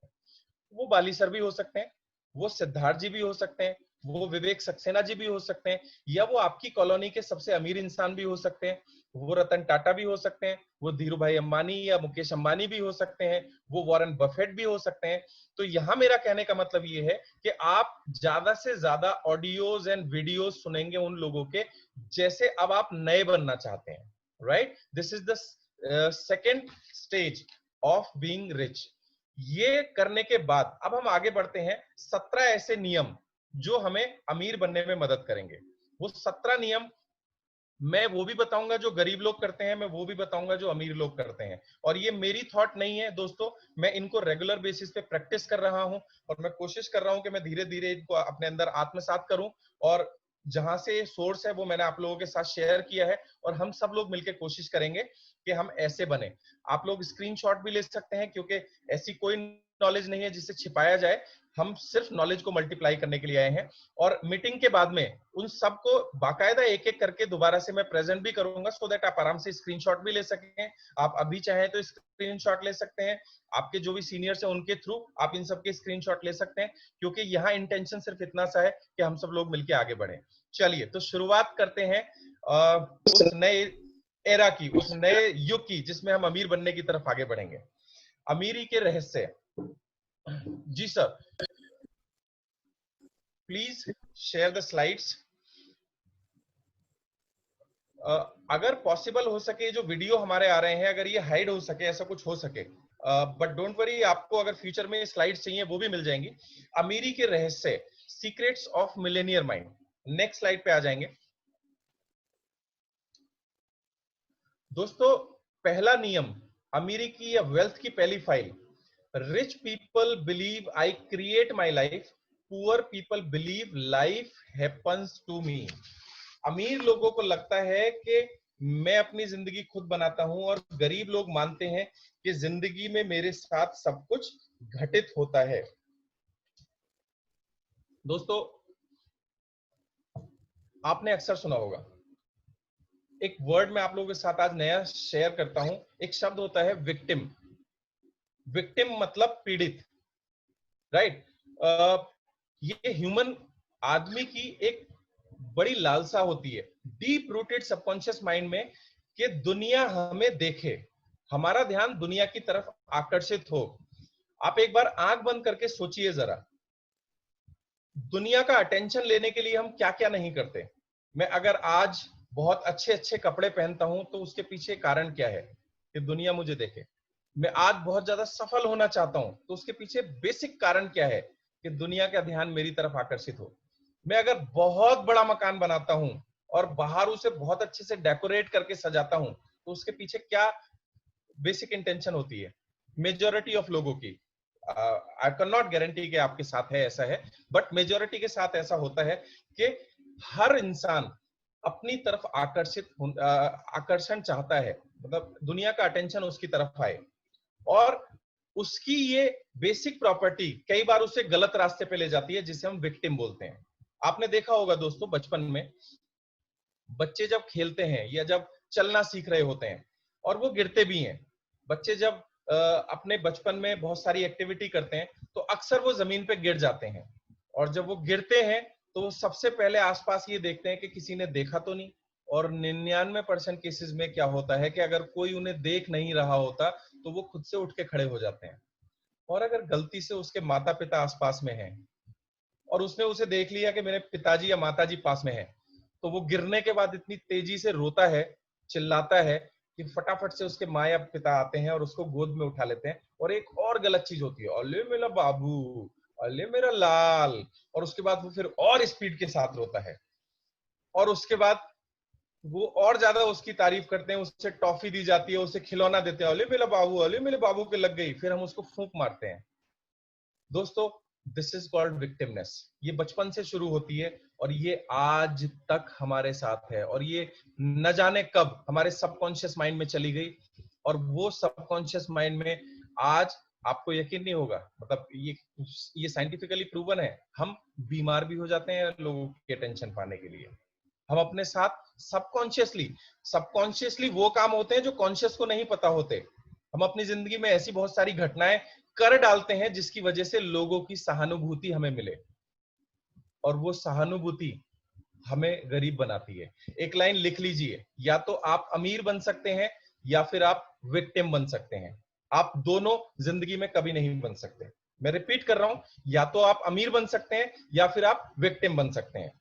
वो बाली सर भी हो सकते हैं, वो सिद्धार्थ जी भी हो सकते हैं, वो विवेक सक्सेना जी भी हो सकते हैं, या वो आपकी कॉलोनी के सबसे अमीर इंसान भी हो सकते हैं, वो रतन टाटा भी हो सकते हैं, वो धीरू भाई अंबानी या मुकेश अंबानी भी हो सकते हैं, वो वॉरेन बफेट भी हो सकते हैं। तो यहां मेरा कहने का मतलब ये है कि आप ज्यादा से ज्यादा ऑडियोज एंड वीडियोज सुनेंगे उन लोगों के जैसे अब आप नए बनना चाहते हैं, right? This is the second stage of being rich. ये करने के बाद अब हम आगे बढ़ते हैं 17 ऐसे नियम जो हमें अमीर बनने में मदद करेंगे। वो 17 नियम मैं वो भी बताऊंगा जो गरीब लोग करते हैं, मैं वो भी बताऊंगा जो अमीर लोग करते हैं। और ये मेरी थॉट नहीं है दोस्तों, मैं इनको रेगुलर बेसिस पे प्रैक्टिस कर रहा हूं और मैं कोशिश कर रहा हूं कि मैं धीरे धीरे इनको अपने अंदर आत्मसात करूं। और जहां से सोर्स है वो मैंने आप लोगों के साथ शेयर किया है, और हम सब लोग मिलकर कोशिश करेंगे कि हम ऐसे बने। आप लोग स्क्रीनशॉट भी ले सकते हैं, क्योंकि ऐसी कोई नॉलेज नहीं है जिसे छिपाया जाए, हम सिर्फ नॉलेज को मल्टीप्लाई करने के लिए आए हैं। और मीटिंग के बाद में उन सबको बाकायदा एक एक करके दोबारा से मैं प्रेजेंट भी करूंगा, सो दैट आप आराम से स्क्रीनशॉट भी ले सकें। आप अभी चाहें तो स्क्रीनशॉट ले सकते हैं, आपके जो भी सीनियर्स हैं उनके थ्रू आप इन सबके स्क्रीनशॉट ले सकते हैं, क्योंकि यहाँ इंटेंशन सिर्फ इतना सा है कि हम सब लोग मिलकर आगे बढ़े। चलिए तो शुरुआत करते हैं उस नए एरा की, उस नए युग की, जिसमें हम अमीर बनने की तरफ आगे बढ़ेंगे। अमीरी के रहस्य। जी sir, please share the slides. अगर पॉसिबल हो सके, जो वीडियो हमारे आ रहे हैं अगर ये हाइड हो सके, ऐसा कुछ हो सके, बट डोंट वरी, आपको अगर फ्यूचर में स्लाइड्स चाहिए वो भी मिल जाएंगी। अमीरी के रहस्य, secrets of Millionaire mind. Next slide पे आ जाएंगे दोस्तों। पहला नियम अमीरी की या वेल्थ की पहली file, rich people believe I create my life, poor people believe life happens to me. अमीर लोगों को लगता है कि मैं अपनी जिंदगी खुद बनाता हूं, और गरीब लोग मानते हैं कि जिंदगी में मेरे साथ सब कुछ घटित होता है। दोस्तों आपने अक्सर सुना होगा, एक वर्ड मैं आप लोगों के साथ आज नया शेयर करता हूं, एक शब्द होता है विक्टिम। विक्टिम मतलब पीड़ित, राइट? ये ह्यूमन आदमी की एक बड़ी लालसा होती है, डीप रूटेड सबकॉन्शियस माइंड में, कि दुनिया हमें देखे, हमारा ध्यान दुनिया की तरफ आकर्षित हो। आप एक बार आंख बंद करके सोचिए जरा, दुनिया का अटेंशन लेने के लिए हम क्या क्या नहीं करते। मैं अगर आज बहुत अच्छे अच्छे कपड़े पहनता हूं तो उसके पीछे कारण क्या है? कि दुनिया मुझे देखे। मैं आज बहुत ज्यादा सफल होना चाहता हूं तो उसके पीछे बेसिक कारण क्या है? कि दुनिया का ध्यान मेरी तरफ आकर्षित हो। मैं अगर बहुत बड़ा मकान बनाता हूं और बाहर उसे बहुत अच्छे से डेकोरेट करके सजाता हूं तो उसके पीछे क्या बेसिक इंटेंशन होती है? मेजोरिटी ऑफ लोगों की, आई कैन नॉट गारंटी कि आपके साथ है ऐसा है, बट मेजोरिटी के साथ ऐसा होता है कि हर इंसान अपनी तरफ आकर्षण चाहता है, मतलब दुनिया का अटेंशन उसकी तरफ आए। और उसकी ये बेसिक प्रॉपर्टी कई बार उसे गलत रास्ते पे ले जाती है, जिसे हम विक्टिम बोलते हैं। आपने देखा होगा दोस्तों, बचपन में बच्चे जब खेलते हैं या जब चलना सीख रहे होते हैं, और वो गिरते भी हैं, बच्चे जब अपने बचपन में बहुत सारी एक्टिविटी करते हैं तो अक्सर वो जमीन पे गिर जाते हैं। और जब वो गिरते हैं तो वो सबसे पहले आसपास ये देखते हैं कि किसी ने देखा तो नहीं। और 99% केसेस में क्या होता है कि अगर कोई उन्हें देख नहीं रहा होता तो वो खुद से उठ के खड़े हो जाते हैं। और अगर गलती से उसके माता पिता आसपास में हैं और उसने उसे देख लिया कि मेरे पिताजी या माताजी पास में हैं, तो वो गिरने के बाद इतनी तेजी से रोता है, चिल्लाता है, कि फटाफट से उसके माँ या पिता आते हैं और उसको गोद में उठा लेते हैं। और एक और गलत चीज होती है, अले मेरा बाबू, अले मेरा लाल। और उसके बाद वो फिर और स्पीड के साथ रोता है, और उसके बाद वो और ज्यादा उसकी तारीफ करते हैं, उससे टॉफी दी जाती है, उसे खिलौना देते हैं, अले मेरा बाबू, अले मेरे बाबू के लग गई, फिर हम उसको फूंक मारते हैं। दोस्तों दिस इज कॉल्ड विक्टिमनेस। ये बचपन से शुरू होती है और ये आज तक हमारे साथ है, और ये न जाने कब हमारे सबकॉन्शियस माइंड में चली गई। और वो सबकॉन्शियस माइंड में आज आपको यकीन नहीं होगा, मतलब ये साइंटिफिकली प्रूवन है, हम बीमार भी हो जाते हैं लोगों की अटेंशन पाने के लिए। हम अपने साथ सबकॉन्शियसली वो काम होते हैं जो कॉन्शियस को नहीं पता होते। हम अपनी जिंदगी में ऐसी बहुत सारी घटनाएं कर डालते हैं जिसकी वजह से लोगों की सहानुभूति हमें मिले। और वो सहानुभूति हमें गरीब बनाती है। एक लाइन लिख लीजिए, या तो आप अमीर बन सकते हैं या फिर आप विक्टिम बन सकते हैं। आप दोनों जिंदगी में कभी नहीं बन सकते। मैं रिपीट कर रहा हूं, या तो आप अमीर बन सकते हैं या फिर आप विक्टिम बन सकते हैं।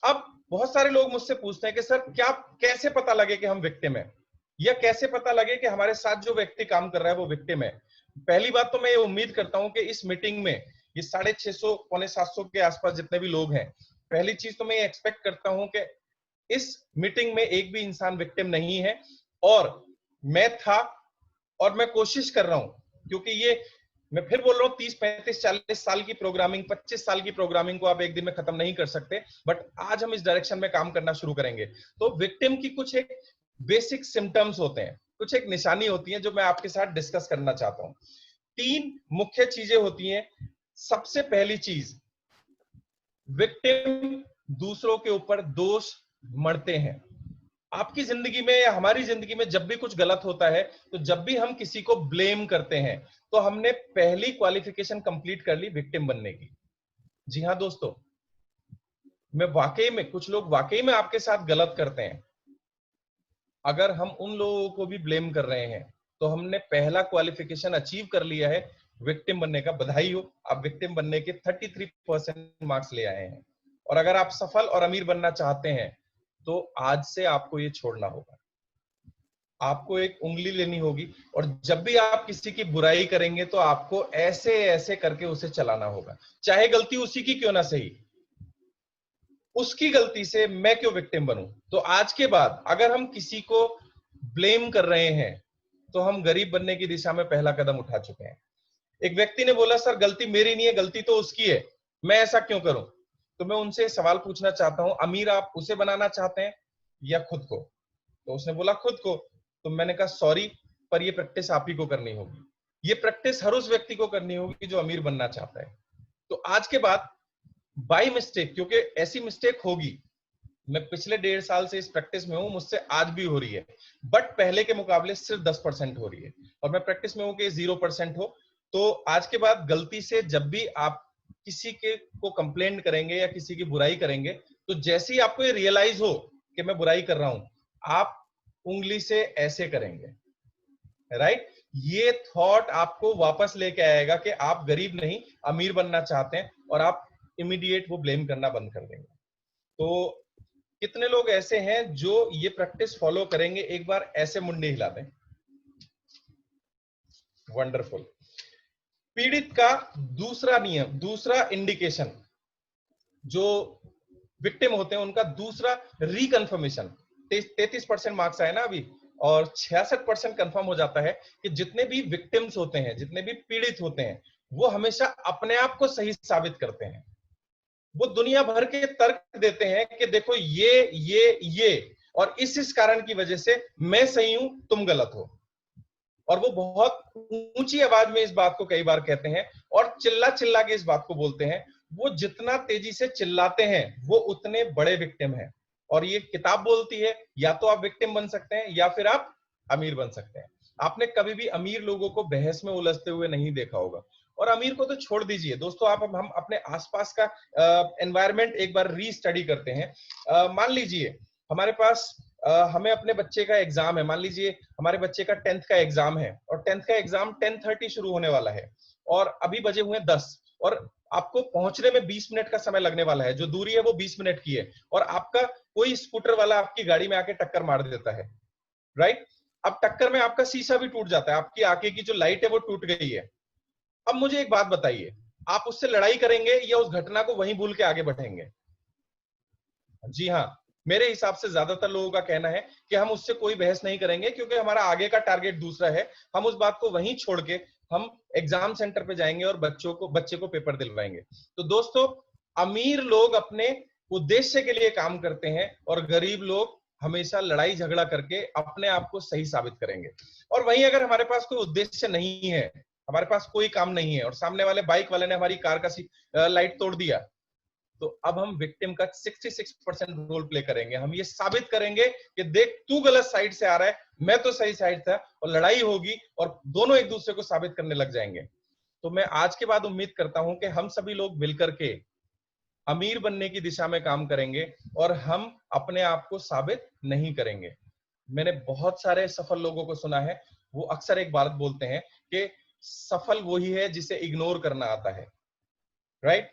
अब बहुत सारे लोग मुझसे पूछते हैं कि सर क्या कैसे पता लगे कि हम विक्टिम हैं, या कैसे पता लगे कि हमारे साथ जो व्यक्ति काम कर रहा है वो विक्टिम है। पहली बात तो मैं ये उम्मीद करता हूं कि इस मीटिंग में ये 650 पौने 700 के आसपास जितने भी लोग हैं, पहली चीज तो मैं ये एक्सपेक्ट करता हूं कि इस मीटिंग में एक भी इंसान विक्टिम नहीं है। और मैं था, और मैं कोशिश कर रहा हूं, क्योंकि ये मैं फिर बोल रहा हूं 30 35 40 साल की प्रोग्रामिंग, 25 साल की प्रोग्रामिंग को आप एक दिन में खत्म नहीं कर सकते, बट आज हम इस डायरेक्शन में काम करना शुरू करेंगे। तो विक्टिम की कुछ एक बेसिक सिम्टम्स होते हैं, कुछ एक निशानी होती है जो मैं आपके साथ डिस्कस करना चाहता हूं। 3 मुख्य चीजें होती हैं। सबसे पहली चीज, विक्टिम दूसरों के ऊपर दोष मढ़ते हैं। आपकी जिंदगी में या हमारी जिंदगी में जब भी कुछ गलत होता है, तो जब भी हम किसी को ब्लेम करते हैं, तो हमने पहली क्वालिफिकेशन कंप्लीट कर ली विक्टिम बनने की। जी हां दोस्तों, मैं वाकई में, कुछ लोग वाकई में आपके साथ गलत करते हैं, अगर हम उन लोगों को भी ब्लेम कर रहे हैं तो हमने पहला क्वालिफिकेशन अचीव कर लिया है विक्टिम बनने का। बधाई हो, आप विक्टिम बनने के 33% मार्क्स ले आए हैं। और अगर आप सफल और अमीर बनना चाहते हैं तो आज से आपको ये छोड़ना होगा। आपको एक उंगली लेनी होगी, और जब भी आप किसी की बुराई करेंगे तो आपको ऐसे ऐसे करके उसे चलाना होगा, चाहे गलती उसी की क्यों ना सही। उसकी गलती से मैं क्यों विक्टिम बनूं। तो आज के बाद अगर हम किसी को ब्लेम कर रहे हैं तो हम गरीब बनने की दिशा में पहला कदम उठा चुके हैं। एक व्यक्ति ने बोला, सर गलती मेरी नहीं है, गलती तो उसकी है, मैं ऐसा क्यों करूं। तो मैं उनसे सवाल पूछना चाहता हूं, अमीर आप उसे बनाना चाहते हैं या खुद को। तो उसने बोला खुद को। तो मैंने कहा सॉरी, पर ये प्रैक्टिस आप ही को करनी होगी। ये प्रैक्टिस हर उस व्यक्ति को करनी होगी जो अमीर बनना चाहता है। तो आज के बाद बाई मिस्टेक, क्योंकि ऐसी मिस्टेक होगी, मैं पिछले 1.5 साल से इस प्रैक्टिस में हूं, मुझसे आज भी हो रही है, बट पहले के मुकाबले सिर्फ 10% हो रही है, और मैं प्रैक्टिस में हूं कि 0% हो। तो आज के बाद गलती से जब भी आप किसी के को कंप्लेंट करेंगे या किसी की बुराई करेंगे, तो जैसे ही आपको ये रियलाइज हो कि मैं बुराई कर रहा हूं, आप उंगली से ऐसे करेंगे, राइट। ये थॉट आपको वापस लेके आएगा कि आप गरीब नहीं अमीर बनना चाहते हैं, और आप इमीडिएट वो ब्लेम करना बंद कर देंगे। तो कितने लोग ऐसे हैं जो ये प्रैक्टिस फॉलो करेंगे? एक बार ऐसे मुंडी हिला दें। वंडरफुल। पीड़ित का दूसरा नियम, दूसरा इंडिकेशन, जो विक्टिम होते हैं उनका दूसरा रिकन्फर्मेशन, 33% मार्क्स आए ना अभी, और 66% कंफर्म हो जाता है कि जितने भी विक्टिम्स होते हैं, जितने भी पीड़ित होते हैं, वो हमेशा अपने आप को सही साबित करते हैं। वो दुनिया भर के तर्क देते हैं कि देखो ये और इस कारण की वजह से मैं सही हूं, तुम गलत हो। और वो बहुत ऊंची आवाज में इस बात को कई बार कहते हैं और चिल्ला चिल्ला के इस बात को बोलते हैं। वो जितना तेजी से चिल्लाते हैं वो उतने बड़े विक्टिम हैं। और ये किताब बोलती है, या तो आप विक्टिम बन सकते हैं या फिर आप अमीर बन सकते हैं। आपने कभी भी अमीर लोगों को बहस में उलझते हुए नहीं देखा होगा। और अमीर को तो छोड़ दीजिए दोस्तों, आप हम अपने आसपास का एनवायरनमेंट एक बार री-स्टडी करते हैं। मान लीजिए हमारे पास हमें अपने बच्चे का एग्जाम है, मान लीजिए हमारे बच्चे का 10th का एग्जाम है, और 10th का एग्जाम 10:30 शुरू होने वाला है, और अभी बजे हुए 10, और आपको पहुंचने में 20 मिनट का समय लगने वाला है। जो दूरी है वो 20 मिनट की है, और आपका कोई स्कूटर वाला आपकी गाड़ी में आके टक्कर मार देता है, राइट। अब टक्कर में आपका शीशा भी टूट जाता है, आपकी आंखें की जो लाइट है वो टूट गई है। अब मुझे एक बात बताइए, आप उससे लड़ाई करेंगे या उस घटना को वहीं भूल के आगे बढ़ेंगे? जी हाँ, मेरे हिसाब से ज्यादातर लोगों का कहना है कि हम उससे कोई बहस नहीं करेंगे, क्योंकि हमारा आगे का टारगेट दूसरा है। हम उस बात को वहीं छोड़ के हम एग्जाम सेंटर पे जाएंगे और बच्चे को पेपर दिलवाएंगे। तो दोस्तों, अमीर लोग अपने उद्देश्य के लिए काम करते हैं, और गरीब लोग हमेशा लड़ाई झगड़ा करके अपने आप को सही साबित करेंगे। और वहीं अगर हमारे पास कोई उद्देश्य नहीं है, हमारे पास कोई काम नहीं है, और सामने वाले बाइक वाले ने हमारी कार का लाइट तोड़ दिया, तो अब हम विक्टिम का 66% रोल प्ले करेंगे। हम ये साबित करेंगे कि देख तू गलत साइड से आ रहा है, मैं तो सही साइड था, और लड़ाई होगी और दोनों एक दूसरे को साबित करने लग जाएंगे। तो मैं आज के बाद उम्मीद करता हूं कि हम सभी लोग मिलकर के अमीर बनने की दिशा में काम करेंगे और हम अपने आप को साबित नहीं करेंगे। मैंने बहुत सारे सफल लोगों को सुना है, वो अक्सर एक बात बोलते हैं कि सफल वही है जिसे इग्नोर करना आता है, राइट?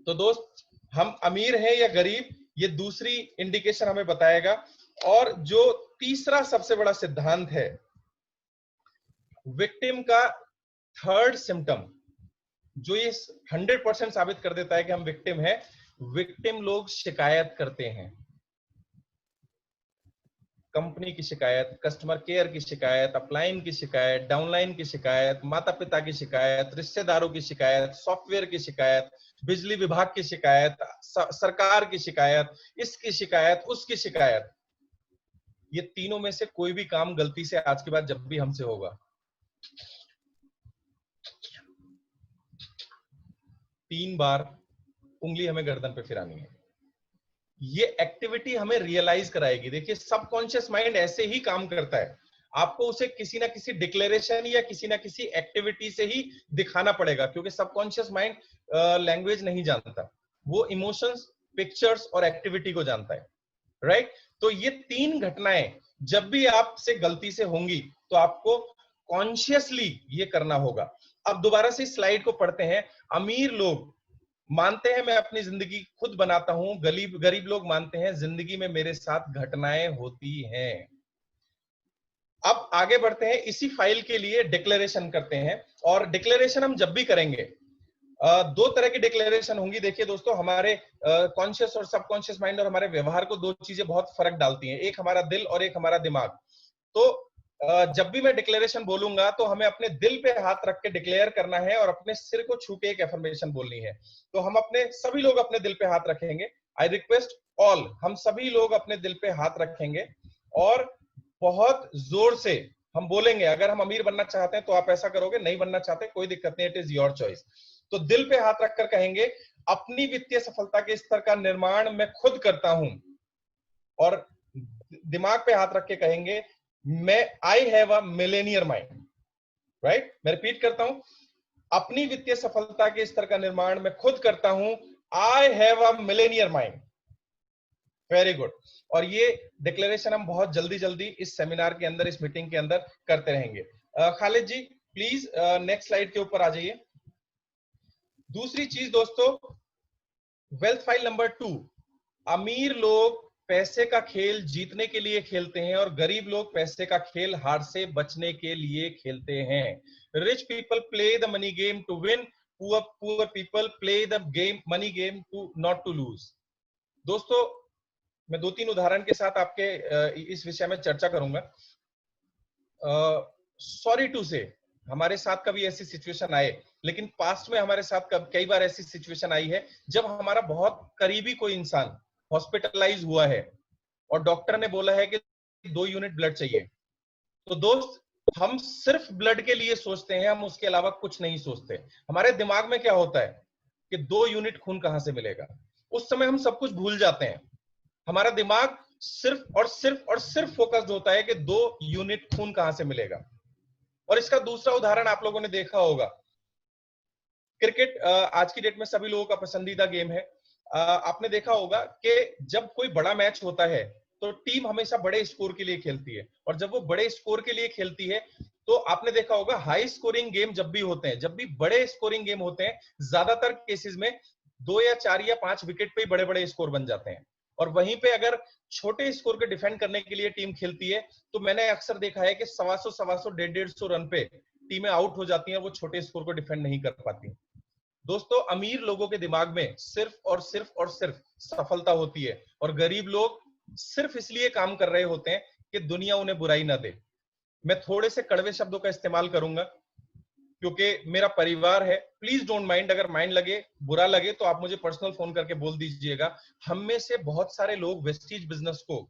तो दोस्त, हम अमीर हैं या गरीब, ये दूसरी इंडिकेशन हमें बताएगा। और जो तीसरा सबसे बड़ा सिद्धांत है विक्टिम का, थर्ड सिम्टम जो ये 100% साबित कर देता है कि हम विक्टिम हैं, विक्टिम लोग शिकायत करते हैं। कंपनी की शिकायत, कस्टमर केयर की शिकायत, अपलाइन की शिकायत, डाउनलाइन की शिकायत, माता पिता की शिकायत, रिश्तेदारों की शिकायत, सॉफ्टवेयर की शिकायत, बिजली विभाग की शिकायत, सरकार की शिकायत, इसकी शिकायत, उसकी शिकायत। ये तीनों में से कोई भी काम गलती से आज के बाद जब भी हमसे होगा, 3 बार उंगली हमें गर्दन पे फिरानी है। ये एक्टिविटी हमें रियलाइज कराएगी। देखिए, सबकॉन्शियस माइंड ऐसे ही काम करता है, आपको उसे किसी ना किसी डिक्लेरेशन या किसी ना किसी एक्टिविटी से ही दिखाना पड़ेगा, क्योंकि सबकॉन्शियस माइंड लैंग्वेज नहीं जानता, वो इमोशंस, पिक्चर्स और एक्टिविटी को जानता है, राइट? तो ये 3 घटनाएं जब भी आपसे गलती से होंगी तो आपको कॉन्शियसली ये करना होगा। अब दोबारा से स्लाइड को पढ़ते हैं। अमीर लोग मानते हैं मैं अपनी जिंदगी खुद बनाता हूं, गरीब गरीब लोग मानते हैं जिंदगी में मेरे साथ घटनाएं होती हैं। अब आगे बढ़ते हैं, इसी फाइल के लिए डिक्लेरेशन करते हैं। और डिक्लेरेशन हम जब भी करेंगे, 2 तरह की डिक्लेरेशन होंगी। देखिए दोस्तों, हमारे कॉन्शियस और सबकॉन्शियस माइंड और हमारे व्यवहार को 2 चीजें बहुत फर्क डालती हैं, एक हमारा दिल और एक हमारा दिमाग। तो जब भी मैं डिक्लेरेशन बोलूंगा तो हमें अपने दिल पे हाथ रख के डिक्लेयर करना है और अपने सिर को छू के एक एफर्मेशन बोलनी है। तो हम अपने सभी लोग अपने दिल पे हाथ रखेंगे। आई रिक्वेस्ट ऑल, हम सभी लोग अपने दिल पे हाथ रखेंगे और बहुत जोर से हम बोलेंगे। अगर हम अमीर बनना चाहते हैं तो आप ऐसा करोगे, नहीं बनना चाहते कोई दिक्कत नहीं, इट इज योर चॉइस। तो दिल पे हाथ रखकर कहेंगे, अपनी वित्तीय सफलता के स्तर का निर्माण मैं खुद करता हूं। और दिमाग पे हाथ रख के कहेंगे, मैं आई have a millionaire mind, right? मैं रिपीट करता हूं, अपनी वित्तीय सफलता के स्तर का निर्माण मैं खुद करता हूं, आई have a millionaire mind. Very good. और ये डिक्लेरेशन हम बहुत जल्दी जल्दी इस सेमिनार के अंदर, इस मीटिंग के अंदर करते रहेंगे। खालिद जी प्लीज नेक्स्ट स्लाइड के ऊपर आ जाइए। दूसरी चीज दोस्तों, वेल्थ फाइल नंबर 2, अमीर लोग पैसे का खेल जीतने के लिए खेलते हैं और गरीब लोग पैसे का खेल हार से बचने के लिए खेलते हैं। Rich people play the money game to win, poor people play the game money game to not to lose. दोस्तों, मैं 2-3 उदाहरण के साथ आपके इस विषय में चर्चा करूंगा। सॉरी टू से, हमारे साथ कभी ऐसी सिचुएशन आए, लेकिन पास्ट में हमारे साथ कई बार ऐसी सिचुएशन आई है जब हमारा बहुत करीबी कोई इंसान हॉस्पिटलाइज हुआ है और डॉक्टर ने बोला है कि 2 यूनिट ब्लड चाहिए। तो दोस्त, हम सिर्फ ब्लड के लिए सोचते हैं, हम उसके अलावा कुछ नहीं सोचते। हमारे दिमाग में क्या होता है कि 2 यूनिट खून कहां से मिलेगा। उस समय हम सब कुछ भूल जाते हैं। हमारा दिमाग सिर्फ और सिर्फ और सिर्फ फोकस्ड होता है कि 2 यूनिट खून कहां से मिलेगा। और इसका दूसरा उदाहरण आप लोगों ने देखा होगा, क्रिकेट आज की डेट में सभी लोगों का पसंदीदा गेम है। आपने देखा होगा कि जब कोई बड़ा मैच होता है तो टीम हमेशा बड़े स्कोर के लिए खेलती है, और जब वो बड़े स्कोर के लिए खेलती है तो आपने देखा होगा हाई स्कोरिंग गेम जब भी होते हैं, जब भी बड़े स्कोरिंग गेम होते हैं, ज्यादातर केसेस में 2 या 4 या 5 विकेट पे ही बड़े बड़े स्कोर बन जाते हैं। और वहीं पे अगर छोटे स्कोर के डिफेंड करने के लिए टीम खेलती है तो मैंने अक्सर देखा है कि 125, 150 रन पे टीमें आउट हो जाती हैं, वो छोटे स्कोर को डिफेंड नहीं कर पाती। दोस्तों, अमीर लोगों के दिमाग में सिर्फ और सिर्फ और सिर्फ सफलता होती है, और गरीब लोग सिर्फ इसलिए काम कर रहे होते हैं कि दुनिया उन्हें बुराई ना दे। मैं थोड़े से कड़वे शब्दों का इस्तेमाल करूंगा क्योंकि मेरा परिवार है, प्लीज डोंट माइंड। अगर माइंड लगे, बुरा लगे तो आप मुझे पर्सनल फोन करके बोल दीजिएगा। हम में से बहुत सारे लोग वेस्टीज बिजनेस को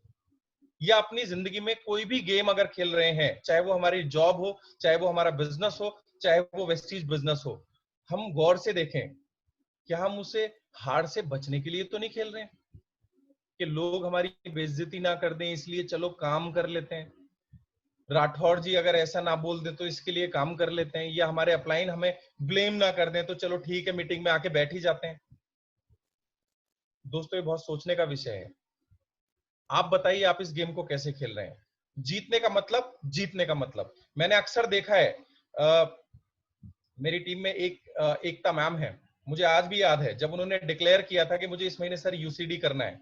या अपनी जिंदगी में कोई भी गेम अगर खेल रहे हैं, चाहे वो हमारी जॉब हो, चाहे वो हमारा बिजनेस हो, चाहे वो वेस्टीज बिजनेस हो, हम गौर से देखें, क्या हम उसे हार से बचने के लिए तो नहीं खेल रहे हैं कि लोग हमारी बेइज्जती ना कर दें इसलिए चलो काम कर लेते हैं, राठौर जी अगर ऐसा ना बोल दे तो इसके लिए काम कर लेते हैं, या हमारे अपलाइन हमें ब्लेम ना कर दें तो चलो ठीक है मीटिंग में आके बैठ ही जाते हैं। दोस्तों ये बहुत सोचने का विषय है। आप बताइए आप इस गेम को कैसे खेल रहे हैं? जीतने का मतलब, जीतने का मतलब मैंने अक्सर देखा है। मेरी टीम में एकता मैम है, मुझे आज भी याद है जब उन्होंने डिक्लेयर किया था कि मुझे इस महीने सर यूसीडी करना है।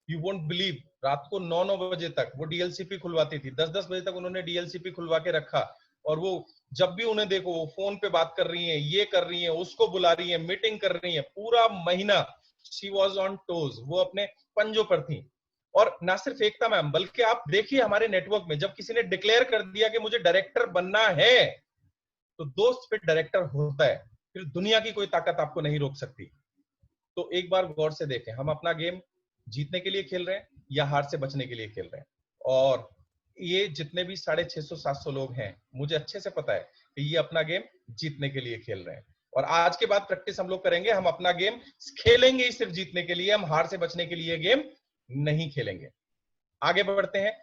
यू वोंट बिलीव, रात को 9-9 बजे तक वो डीएलसीपी खुलवाती थी, 10-10 बजे तक उन्होंने डीएलसीपी खुलवा के रखा। और वो जब भी उन्हें देखो वो फोन पे बात कर रही है, ये कर रही है, उसको बुला रही है, मीटिंग कर रही है, पूरा महीना शी वॉज ऑन टोज, वो अपने पंजों पर थी। और ना सिर्फ एकता मैम, बल्कि आप देखिए हमारे नेटवर्क में जब किसी ने डिक्लेयर कर दिया कि मुझे डायरेक्टर बनना है, तो दोस्त फिर डायरेक्टर होता है, फिर दुनिया की कोई ताकत आपको नहीं रोक सकती। तो एक बार गौर से देखें, हम अपना गेम जीतने के लिए खेल रहे हैं या हार से बचने के लिए खेल रहे हैं। और ये जितने भी 650-700 लोग हैं, मुझे अच्छे से पता है कि ये अपना गेम जीतने के लिए खेल रहे हैं। और आज के बाद प्रैक्टिस हम लोग करेंगे, हम अपना गेम खेलेंगे ही सिर्फ जीतने के लिए, हम हार से बचने के लिए गेम नहीं खेलेंगे। आगे बढ़ते हैं,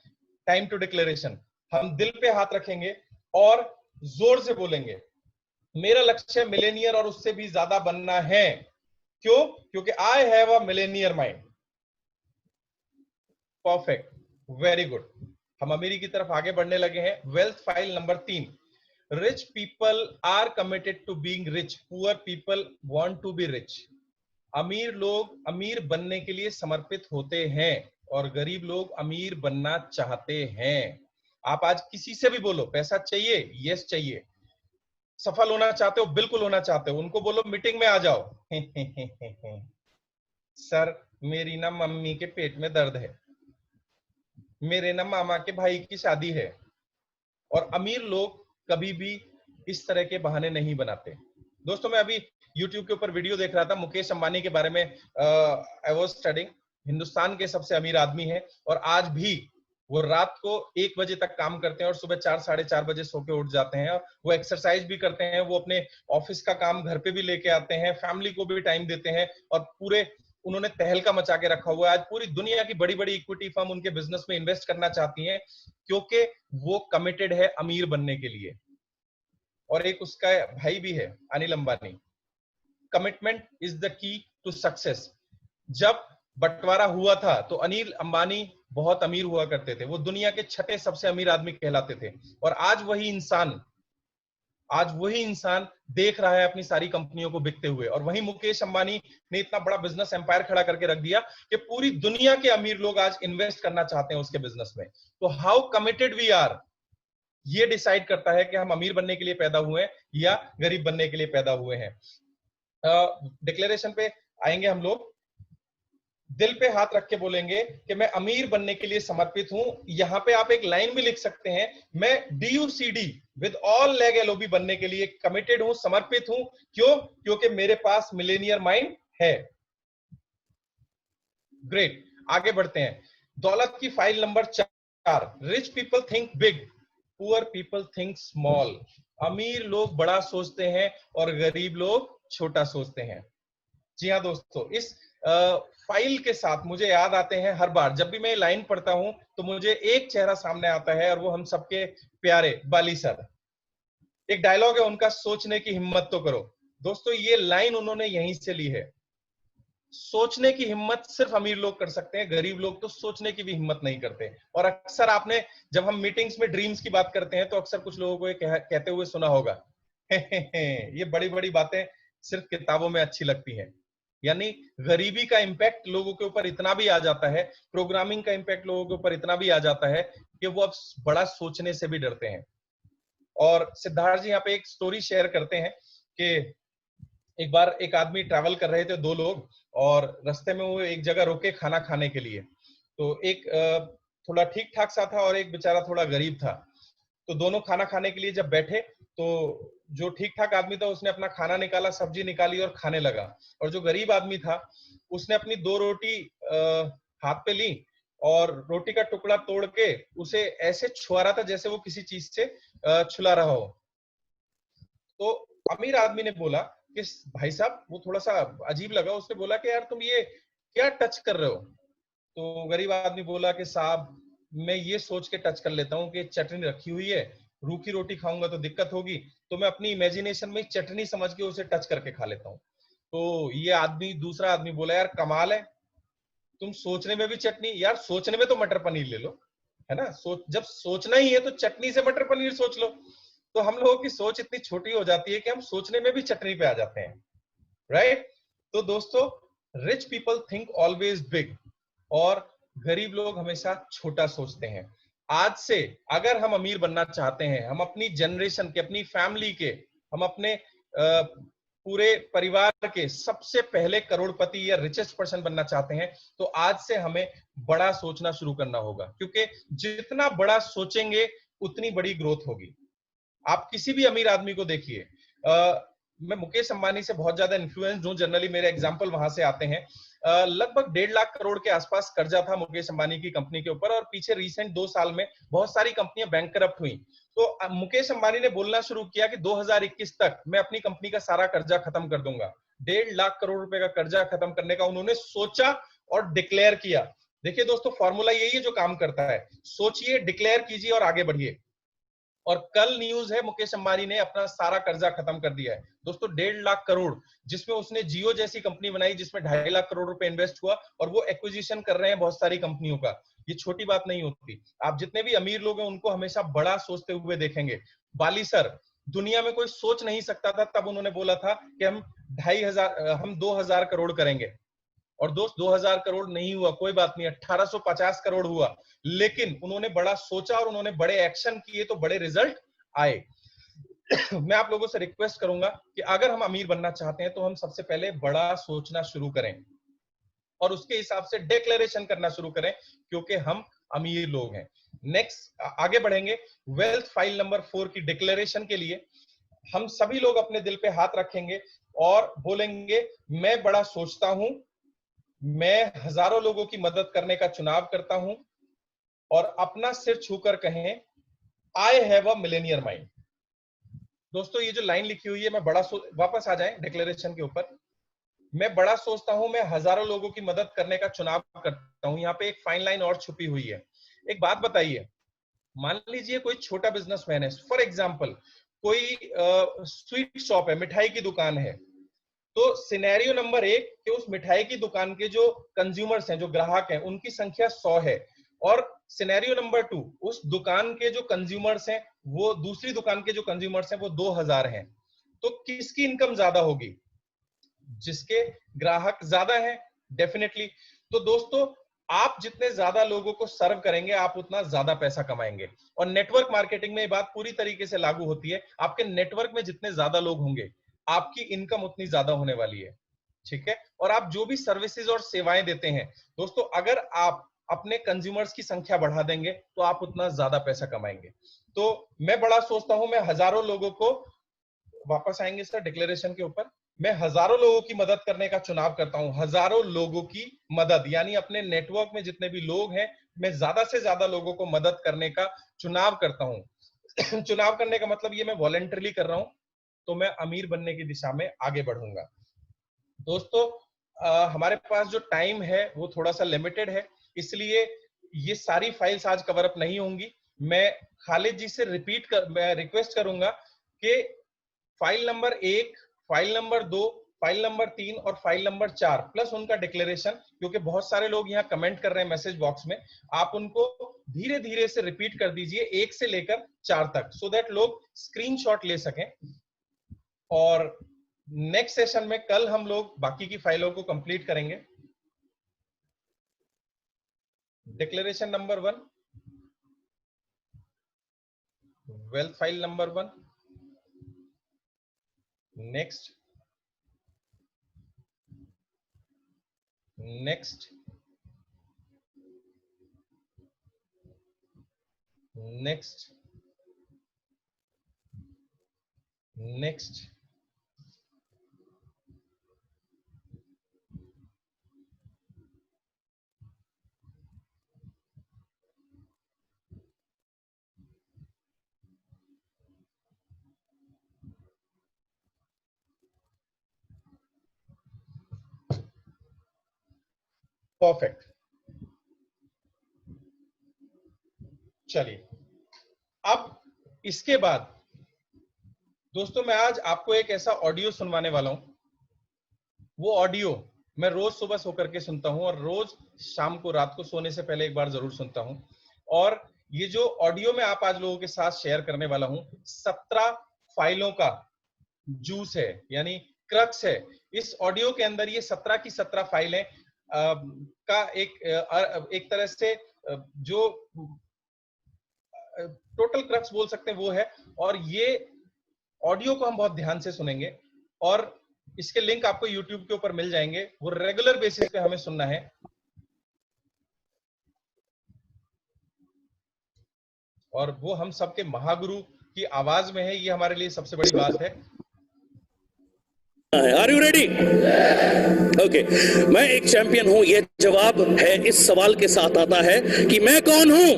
टाइम टू डिक्लेरेशन। हम दिल पे हाथ रखेंगे और जोर से बोलेंगे, मेरा लक्ष्य मिलेनियर और उससे भी ज्यादा बनना है। क्यों? क्योंकि I have a millionaire mind. Perfect, very good. हम अमीरी की तरफ आगे बढ़ने लगे हैं। Wealth file number 3, rich people are committed to being rich, poor people want to be rich. अमीर लोग अमीर बनने के लिए समर्पित होते हैं और गरीब लोग अमीर बनना चाहते हैं। आप आज किसी से भी बोलो पैसा चाहिए, यस चाहिए। सफल होना चाहते हो, बिल्कुल होना चाहते हो, उनको बोलो मीटिंग में आ जाओ। सर मेरी ना मम्मी के पेट में दर्द है, मेरे ना मामा के भाई की शादी है। और अमीर लोग कभी भी इस तरह के बहाने नहीं बनाते। दोस्तों मैं अभी YouTube के ऊपर वीडियो देख रहा था, मुकेश अंबानी के बारे में। आई वाज स्टडिंग, हिंदुस्तान के सबसे अमीर आदमी है और आज भी वो रात को 1 बजे तक काम करते हैं और सुबह 4-4:30 बजे सो के उठ जाते हैं। और वो एक्सरसाइज भी करते हैं, वो अपने ऑफिस का काम घर पे भी लेके आते हैं, फैमिली को भी टाइम देते हैं और पूरे उन्होंने तहलका मचा के रखा हुआ है। आज पूरी दुनिया की बड़ी बड़ी इक्विटी फर्म उनके बिजनेस में इन्वेस्ट करना चाहती हैं क्योंकि वो कमिटेड है अमीर बनने के लिए। और एक उसका भाई भी है, Anil Ambani. Commitment is the key to success. जब बंटवारा हुआ था तो अनिल अंबानी बहुत अमीर हुआ करते थे, वो दुनिया के 6ठे सबसे अमीर आदमी कहलाते थे। और आज वही इंसान देख रहा है अपनी सारी कंपनियों को बिकते हुए। और वही मुकेश अंबानी ने इतना बड़ा बिजनेस एम्पायर खड़ा करके रख दिया कि पूरी दुनिया के अमीर लोग आज इन्वेस्ट करना चाहते हैं उसके बिजनेस में। तो हाउ कमिटेड वी आर, ये डिसाइड करता है कि हम अमीर बनने के लिए पैदा हुए हैं या गरीब बनने के लिए पैदा हुए हैं। डिक्लेरेशन पे आएंगे हम लोग, दिल पे हाथ रख के बोलेंगे कि मैं अमीर बनने के लिए समर्पित हूं। यहां पे आप एक लाइन भी लिख सकते हैं, मैं DUCD with all leg LOB बनने के लिए कमिटेड हूं, समर्पित हूं। क्यों? क्योंकि मेरे पास मिलेनियर माइंड है। ग्रेट, आगे बढ़ते हैं। दौलत की file number 4, rich people think big, poor people think small. अमीर लोग बड़ा सोचते हैं और गरीब लोग छोटा सोचते हैं। जी हाँ दोस्तों, इस फाइल के साथ मुझे याद आते हैं, हर बार जब भी मैं लाइन पढ़ता हूं तो मुझे एक चेहरा सामने आता है और वो हम सबके प्यारे बाली सर। एक डायलॉग है उनका, सोचने की हिम्मत तो करो। दोस्तों ये लाइन उन्होंने यहीं से ली है। सोचने की हिम्मत सिर्फ अमीर लोग कर सकते हैं, गरीब लोग तो सोचने की भी हिम्मत नहीं करते। और अक्सर आपने जब हम मीटिंग्स में ड्रीम्स की बात करते हैं तो अक्सर कुछ लोगों को ये कहते हुए सुना होगा, ये बड़ी बड़ी बातें सिर्फ किताबों में अच्छी लगती हैं। यानी गरीबी का इंपैक्ट लोगों के ऊपर इतना भी आ जाता है, प्रोग्रामिंग का इंपैक्ट लोगों के ऊपर इतना भी आ जाता है कि वो अब बड़ा सोचने से भी डरते हैं। और सिद्धार्थ जी यहाँ पे एक स्टोरी शेयर करते हैं कि एक बार एक आदमी ट्रैवल कर रहे थे, 2 लोग, और रास्ते में वो एक जगह रुके खाना खाने के लिए। तो एक थोड़ा ठीक ठाक सा था और एक बेचारा थोड़ा गरीब था। तो दोनों खाना खाने के लिए जब बैठे तो जो ठीक ठाक आदमी था उसने अपना खाना निकाला, सब्जी निकाली और खाने लगा। और जो गरीब आदमी था उसने अपनी 2 रोटी हाथ पे ली और रोटी का टुकड़ा तोड़ के उसे ऐसे छुआ रहा था जैसे वो किसी चीज से छुला रहा हो। तो अमीर आदमी ने बोला कि भाई साहब, वो थोड़ा सा अजीब लगा, उसने बोला कि यार तुम ये क्या टच कर रहे हो? तो गरीब आदमी बोला कि साहब मैं ये सोच के टच कर लेता हूँ कि चटनी रखी हुई है, रूखी रोटी खाऊंगा तो दिक्कत होगी, तो मैं अपनी इमेजिनेशन में चटनी समझ के उसे टच करके खा लेता हूँ। तो ये आदमी, दूसरा आदमी बोला यार कमाल है, तुम सोचने में भी चटनी, यार सोचने में तो मटर पनीर ले लो, है ना। जब सोचना ही है तो चटनी से मटर पनीर सोच लो। तो हम लोगों की सोच इतनी छोटी हो जाती है कि हम सोचने में भी चटनी पे आ जाते हैं, राइट। तो दोस्तों, rich people think always big, और गरीब लोग हमेशा छोटा सोचते हैं। आज से अगर हम अमीर बनना चाहते हैं, हम अपनी जनरेशन के, अपनी फैमिली के, हम अपने पूरे परिवार के सबसे पहले करोड़पति या रिचेस्ट पर्सन बनना चाहते हैं, तो आज से हमें बड़ा सोचना शुरू करना होगा, क्योंकि जितना बड़ा सोचेंगे उतनी बड़ी ग्रोथ होगी। आप किसी भी अमीर आदमी को देखिए, मैं मुकेश अंबानी से बहुत ज्यादा इन्फ्लुएंस्ड हूं, जनरली मेरे एग्जांपल वहां से आते हैं। लगभग 1.5 लाख करोड़ के आसपास कर्जा था मुकेश अंबानी की कंपनी के ऊपर, और पीछे रिसेंट 2 साल में बहुत सारी कंपनियां बैंकरप्ट हुई। तो मुकेश अंबानी ने बोलना शुरू किया कि 2021 तक मैं अपनी कंपनी का सारा कर्जा खत्म कर दूंगा। 1.5 लाख करोड़ रुपए का कर्जा खत्म करने का उन्होंने सोचा और डिक्लेयर किया। देखिए दोस्तों, फॉर्मूला यही है जो काम करता है, सोचिए, डिक्लेयर कीजिए और आगे बढ़िए। और कल न्यूज है, मुकेश अंबानी ने अपना सारा कर्जा खत्म कर दिया है दोस्तों, 1.5 लाख करोड़, जिसमें उसने जियो जैसी कंपनी बनाई जिसमें 2.5 लाख करोड़ रुपए इन्वेस्ट हुआ, और वो एक्विजिशन कर रहे हैं बहुत सारी कंपनियों का। ये छोटी बात नहीं होती। आप जितने भी अमीर लोग हैं उनको हमेशा बड़ा सोचते हुए देखेंगे। बाली सर, दुनिया में कोई सोच नहीं सकता था, तब उन्होंने बोला था कि हम 2,000 करोड़ करेंगे। और दोस्त 2000 करोड़ नहीं हुआ, कोई बात नहीं, 1850 करोड़ हुआ, लेकिन उन्होंने बड़ा सोचा और उन्होंने बड़े एक्शन किए तो बड़े रिजल्ट आए। मैं आप लोगों से रिक्वेस्ट करूंगा कि अगर हम अमीर बनना चाहते हैं तो हम सबसे पहले बड़ा सोचना शुरू करें और उसके हिसाब से डिक्लेरेशन करना शुरू करें, क्योंकि हम अमीर लोग हैं। नेक्स्ट आगे बढ़ेंगे, वेल्थ फाइल नंबर 4 की डिक्लेरेशन के लिए हम सभी लोग अपने दिल पे हाथ रखेंगे और बोलेंगे, मैं बड़ा सोचता हूं, मैं हजारों लोगों की मदद करने का चुनाव करता हूं, और अपना सिर छूकर कहें, आई हैव अ मिलेनियर माइंड। दोस्तों, ये जो लाइन लिखी हुई है, मैं वापस आ जाएं डिक्लेरेशन के ऊपर। मैं बड़ा सोचता हूं, मैं हजारों लोगों की मदद करने का चुनाव करता हूं। यहाँ पे एक फाइन लाइन और छुपी हुई है। एक बात बताइए, मान लीजिए कोई छोटा बिजनेसमैन है, फॉर एग्जाम्पल कोई स्वीट शॉप है, मिठाई की दुकान है, तो सिनेरियो नंबर 1 कि उस मिठाई की दुकान के जो कंज्यूमर्स हैं, जो ग्राहक हैं, उनकी संख्या 100 है, और सिनेरियो नंबर 2 उस दुकान के जो कंज्यूमर्स हैं, वो दूसरी दुकान के जो कंज्यूमर्स हैं वो 2000 हैं। तो किसकी इनकम ज्यादा होगी? जिसके ग्राहक ज्यादा हैं, डेफिनेटली। तो दोस्तों, आप जितने ज्यादा लोगों को सर्व करेंगे आप उतना ज्यादा पैसा कमाएंगे। और नेटवर्क मार्केटिंग में ये बात पूरी तरीके से लागू होती है। आपके नेटवर्क में जितने ज्यादा लोग होंगे आपकी इनकम उतनी ज्यादा होने वाली है, ठीक है। और आप जो भी सर्विसेज और सेवाएं देते हैं दोस्तों, अगर आप अपने कंज्यूमर्स की संख्या बढ़ा देंगे तो आप उतना ज्यादा पैसा कमाएंगे। तो मैं बड़ा सोचता हूं, मैं हजारों लोगों को, वापस आएंगे सर डिक्लेरेशन के ऊपर, मैं हजारों लोगों की मदद करने का चुनाव करता हूं। हजारों लोगों की मदद यानी अपने नेटवर्क में जितने भी लोग हैं, मैं ज्यादा से ज्यादा लोगों को मदद करने का चुनाव करता हूं। चुनाव करने का मतलब ये मैं वॉलंटरली कर रहा हूं, तो मैं अमीर बनने की दिशा में आगे बढ़ूंगा। दोस्तों, हमारे पास जो टाइम है वो थोड़ा सा लिमिटेड है, इसलिए ये सारी फाइल्स आज कवर अप नहीं होंगी। मैं खालिद जी से मैं रिक्वेस्ट करूंगा कि file number 1, file number 2, file number 3 और फाइल नंबर 4 प्लस उनका डिक्लेरेशन, क्योंकि बहुत सारे लोग यहाँ कमेंट कर रहे हैं मैसेज बॉक्स में, आप उनको धीरे धीरे से रिपीट कर दीजिए 1 से लेकर 4 तक, सो दैट लोग स्क्रीनशॉट ले सकें। और नेक्स्ट सेशन में कल हम लोग बाकी की फाइलों को कंप्लीट करेंगे। Declaration number 1, wealth file number 1, next, next, next, next, perfect. चलिए, अब इसके बाद दोस्तों मैं आज आपको एक ऐसा ऑडियो सुनवाने वाला हूं वो ऑडियो मैं रोज सुबह सो करके सुनता हूँ और रोज शाम को रात को सोने से पहले एक बार जरूर सुनता हूँ। और ये जो ऑडियो में आप आज लोगों के साथ शेयर करने वाला हूँ, 17 फाइलों का जूस है, यानी क्रक्स है। इस ऑडियो के अंदर ये 17 की 17 फाइलें का एक तरह से जो टोटल क्रक्स बोल सकते हैं वो है। और ये ऑडियो को हम बहुत ध्यान से सुनेंगे और इसके लिंक आपको YouTube के ऊपर मिल जाएंगे। वो रेगुलर बेसिस पे हमें सुनना है और वो हम सबके महागुरु की आवाज में है। ये हमारे लिए सबसे बड़ी बात है। Are you ready? Okay. मैं एक चैंपियन हूं, ये जवाब है इस सवाल के साथ आता है कि मैं कौन हूं।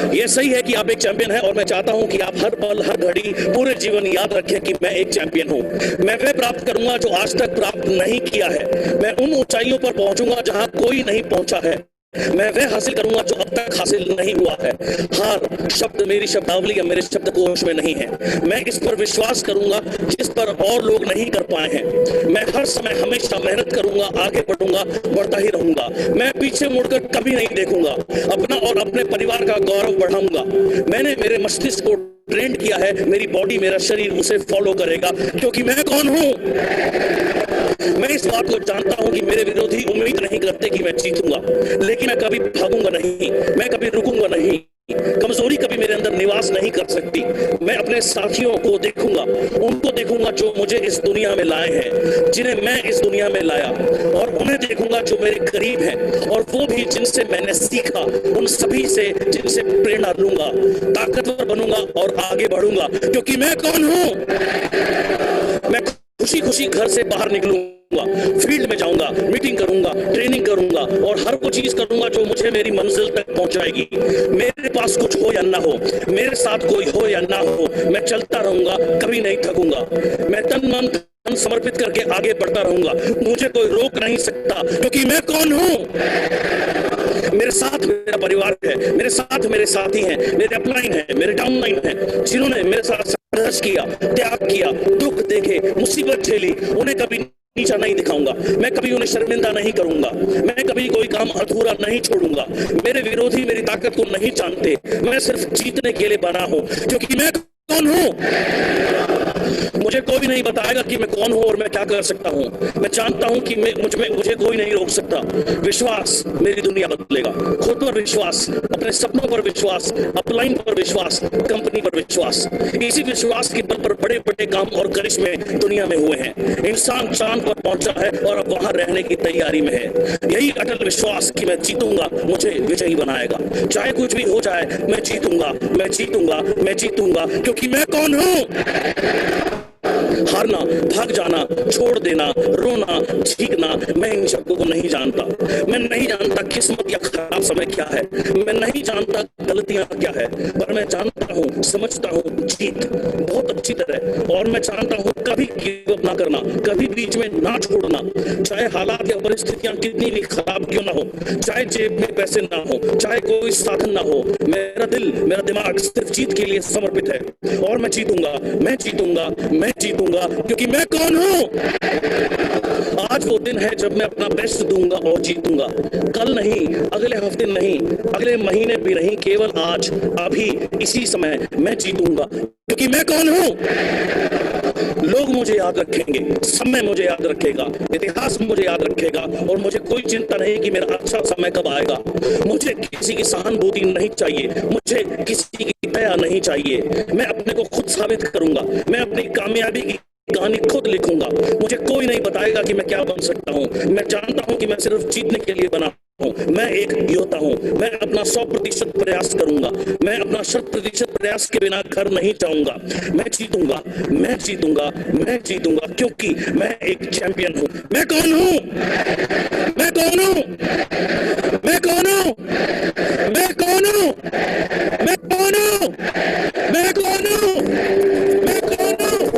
ये सही है कि आप एक चैंपियन हैं और मैं चाहता हूं कि आप हर पल हर घड़ी पूरे जीवन याद रखें कि मैं एक चैंपियन हूं। मैं वह प्राप्त करूंगा जो आज तक प्राप्त नहीं किया है। मैं उन ऊंचाइयों पर पहुंचूंगा जहां कोई नहीं पहुंचा है। मैं वह हासिल करूंगा जो अब तक हासिल नहीं हुआ है। हार शब्द मेरी शब्दावली या मेरे शब्दकोश में नहीं है। मैं इस पर विश्वास करूंगा जिस पर और लोग नहीं कर पाए हैं। मैं हर समय हमेशा मेहनत करूंगा, आगे बढ़ूंगा, बढ़ता ही रहूंगा। मैं पीछे मुड़कर कभी नहीं देखूंगा। अपना और अपने परिवार का गौरव बढ़ाऊंगा। मैंने मेरे मस्तिष्क को ट्रेंड किया है, मेरी बॉडी, मेरा शरीर उसे फॉलो करेगा, क्योंकि मैं कौन हूं। मैं इस बात को जानता हूं कि मेरे विरोधी उम्मीद नहीं करते कि मैं जीतूंगा, लेकिन मैं कभी भागूंगा नहीं, मैं कभी रुकूंगा नहीं। कमजोरी कभी मेरे अंदर निवास नहीं कर सकती। मैं अपने साथियों को देखूंगा, उनको देखूंगा जो मुझे इस दुनिया में लाए हैं, जिन्हें मैं इस दुनिया में लाया, और उन्हें देखूंगा जो मेरे करीब हैं, और वो भी जिनसे मैंने सीखा, उन सभी से जिनसे प्रेरणा लूंगा। ताकतवर बनूंगा और आगे बढ़ूंगा, क्योंकि मैं कौन हूं। मैं खुशी खुशी घर से बाहर निकलूंगा, फील्ड में जाऊंगा, मीटिंग करूंगा, ट्रेनिंग करूंगा और हर वो चीज करूंगा जो मुझे मेरी मंजिल तक पहुंचाएगी। मेरे पास कुछ हो या ना हो, मेरे साथ कोई हो या ना हो, मैं चलता रहूंगा, कभी नहीं थकूंगा। मैं तन मन धन समर्पित करके आगे बढ़ता रहूंगा। मुझे कोई रोक नहीं सकता, क्योंकि मैं कौन हूं। मेरे साथ मेरा परिवार है, मेरे साथ मेरे साथी हैं, मेरे अपलाइन हैं, मेरे डाउनलाइन हैं, जिन्होंने मेरे साथ संघर्ष किया, त्याग किया, दुख देखे, मुसीबत झेली। उन्हें कभी नीचा नहीं दिखाऊंगा, मैं कभी उन्हें शर्मिंदा नहीं करूंगा, मैं कभी कोई काम अधूरा नहीं छोड़ूंगा। मेरे विरोधी मेरी ताकत को नहीं जानते, मैं सिर्फ जीतने के लिए बना हूं, क्योंकि मैं कौन हूं। मुझे कोई नहीं बताएगा कि मैं कौन हूं और मैं क्या कर सकता हूं। मैं जानता हूं कि मुझे कोई नहीं रोक सकता। विश्वास मेरी दुनिया बदलेगा। खुद पर विश्वास, अपने सपनों पर विश्वास, अपलाइन पर विश्वास, कंपनी पर विश्वास। इसी विश्वास के बल पर बड़े बड़े काम और करिश्मे दुनिया में हुए हैं। इंसान चांद पर पहुंचा है और अब वहां रहने की तैयारी में है। यही अटल विश्वास कि मैं जीतूंगा मुझे विजयी बनाएगा। चाहे कुछ भी हो जाए, मैं जीतूंगा, मैं जीतूंगा, मैं जीतूंगा, क्योंकि मैं कौन हूं। हारना, भाग जाना, छोड़ देना, रोना, चीखना, मैं इन शब्दों को नहीं जानता। मैं नहीं जानता किस्मत या खराब समय क्या है, मैं नहीं जानता गलतियां क्या है, पर मैं जानता हूं, समझता हूं जीत बहुत अच्छी तरह। और मैं जानता हूं कभी गिव अप ना करना, कभी बीच में ना छोड़ना। चाहे हालात या परिस्थितियां कितनी भी खराब क्यों ना हो, चाहे जेब में पैसे ना हो, चाहे कोई साधन ना हो, मेरा दिल, मेरा दिमाग सिर्फ जीत के लिए समर्पित है। और मैं जीतूंगा, मैं जीतूंगा, मैं जीतूंगा, क्योंकि मैं कौन हूं। आज वो दिन है जब मैं अपना बेस्ट दूंगा और जीतूंगा। कल नहीं, अगले हफ्ते नहीं, अगले महीने भी नहीं, केवल आज, अभी, इसी समय मैं जीतूंगा, क्योंकि मैं कौन हूं। लोग मुझे याद रखेंगे, समय मुझे याद रखेगा, इतिहास मुझे याद रखेगा, और मुझे कोई चिंता नहीं कि मेरा अच्छा समय कब आएगा। मुझे किसी की सहानुभूति नहीं चाहिए, मुझे किसी की दया नहीं चाहिए। मैं अपने को खुद साबित करूंगा, मैं अपनी कामयाबी की कहानी खुद लिखूंगा। मुझे कोई नहीं बताएगा कि मैं क्या बन सकता हूं। मैं जानता हूं कि मैं सिर्फ जीतने के लिए बना हूं। मैं एक योद्धा हूं। मैं अपना 100% प्रयास करूंगा। मैं अपना 100% प्रयास के बिना घर नहीं जाऊंगा। मैं जीतूंगा, मैं जीतूंगा, मैं जीतूंगा, क्योंकि मैं एक चैंपियन हूं। मैं कौन हूं। मैं कौन हूं। मैं कौन हूं। मैं कौन हूं। मैं कौन हूं। मैं कौन हूं। मैं कौन हूं।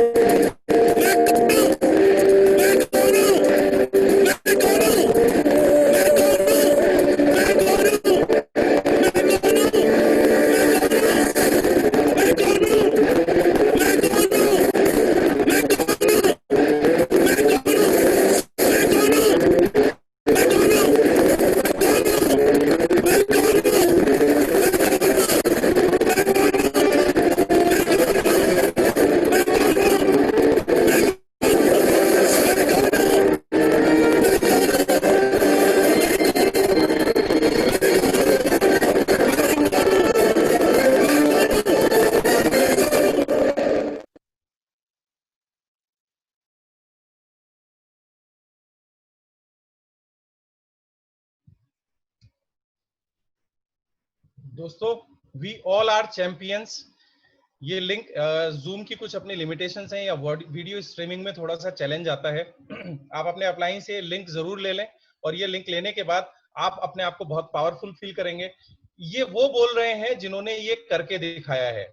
दोस्तों, वी ऑल आर चैंपियंस। ये लिंक जूम की कुछ अपनी लिमिटेशंस हैं या वीडियो स्ट्रीमिंग में थोड़ा सा चैलेंज आता है। आप अपने अपलाइन से लिंक जरूर ले लें, और ये लिंक लेने के बाद आप अपने आप को बहुत पावरफुल फील करेंगे। ये वो बोल रहे हैं जिन्होंने ये करके दिखाया है।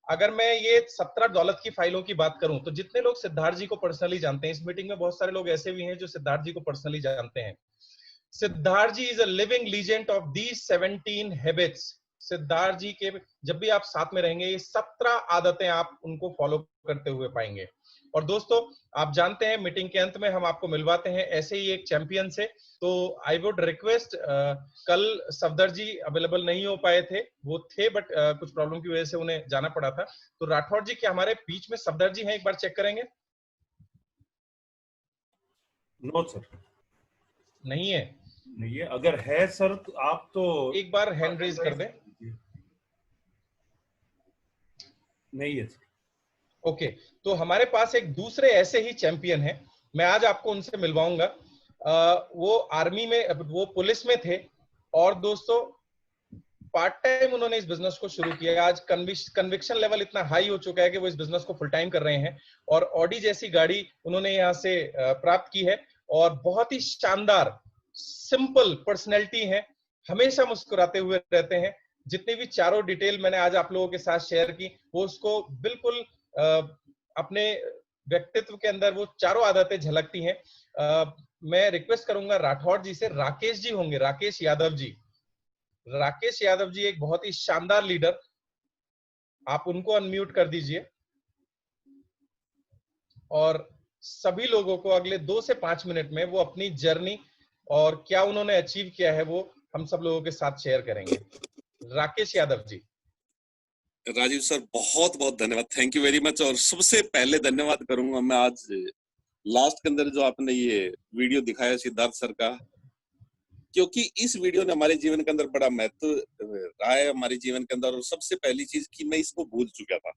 अगर मैं ये 17 दौलत की फाइलों की बात करूं, तो जितने लोग सिद्धार्थ जी को पर्सनली जानते हैं, इस मीटिंग में बहुत सारे लोग ऐसे भी हैं जो सिद्धार्थ जी को पर्सनली जानते हैं। Siddharth ji is a living legend of these 17 habits. Siddharth ji के जब भी आप साथ में रहेंगे, ये 17 आदतें आप उनको फॉलो करते हुए पाएंगे। और दोस्तों, आप जानते हैं मीटिंग के अंत में हम आपको मिलवाते हैं ऐसे ही एक चैंपियन से। तो आई वुड रिक्वेस्ट, कल सफदर जी अवेलेबल नहीं हो पाए थे, वो थे बट कुछ प्रॉब्लम की वजह से उन्हें जाना पड़ा था। तो राठौर जी, क्या हमारे बीच में सफदर जी हैं? एक बार चेक करेंगे। नो सर, नहीं है। नहीं है। अगर है सर तो आप तो एक बार हैंड रेज कर दें। नहीं है सर। ओके, तो हमारे पास एक दूसरे ऐसे ही चैंपियन हैं, मैं आज आपको उनसे मिलवाऊंगा। वो आर्मी में, वो पुलिस में थे, और दोस्तों पार्ट टाइम उन्होंने इस बिजनेस को शुरू किया। आज कन्विक्शन लेवल इतना हाई हो चुका है कि वो इस बिजनेस को फुल टाइम कर रहे हैं, और ऑडी जैसी गाड़ी उन्होंने यहाँ से प्राप्त की है। और बहुत ही शानदार सिंपल पर्सनैलिटी है, हमेशा मुस्कुराते हुए रहते हैं। जितनी भी चारों डिटेल मैंने आज आप लोगों के साथ शेयर की, वो उसको बिल्कुल अपने व्यक्तित्व के अंदर वो चारों आदतें झलकती हैं। मैं रिक्वेस्ट करूंगा राठौर जी से, राकेश जी होंगे, राकेश यादव जी। राकेश यादव जी एक बहुत ही शानदार लीडर, आप उनको अनम्यूट कर दीजिए, और सभी लोगों को अगले 2 से 5 मिनट में वो अपनी जर्नी और क्या उन्होंने अचीव किया है वो हम सब लोगों के साथ शेयर करेंगे। राकेश यादव जी। राजीव सर, बहुत बहुत धन्यवाद, थैंक यू वेरी मच। और सबसे पहले धन्यवाद करूंगा मैं आज लास्ट के अंदर जो आपने ये वीडियो दिखाया सिद्धार्थ सर का, क्योंकि इस वीडियो ने हमारे जीवन के अंदर बड़ा महत्व रहा है हमारे जीवन के अंदर। और सबसे पहली चीज कि मैं इसको भूल चुका था,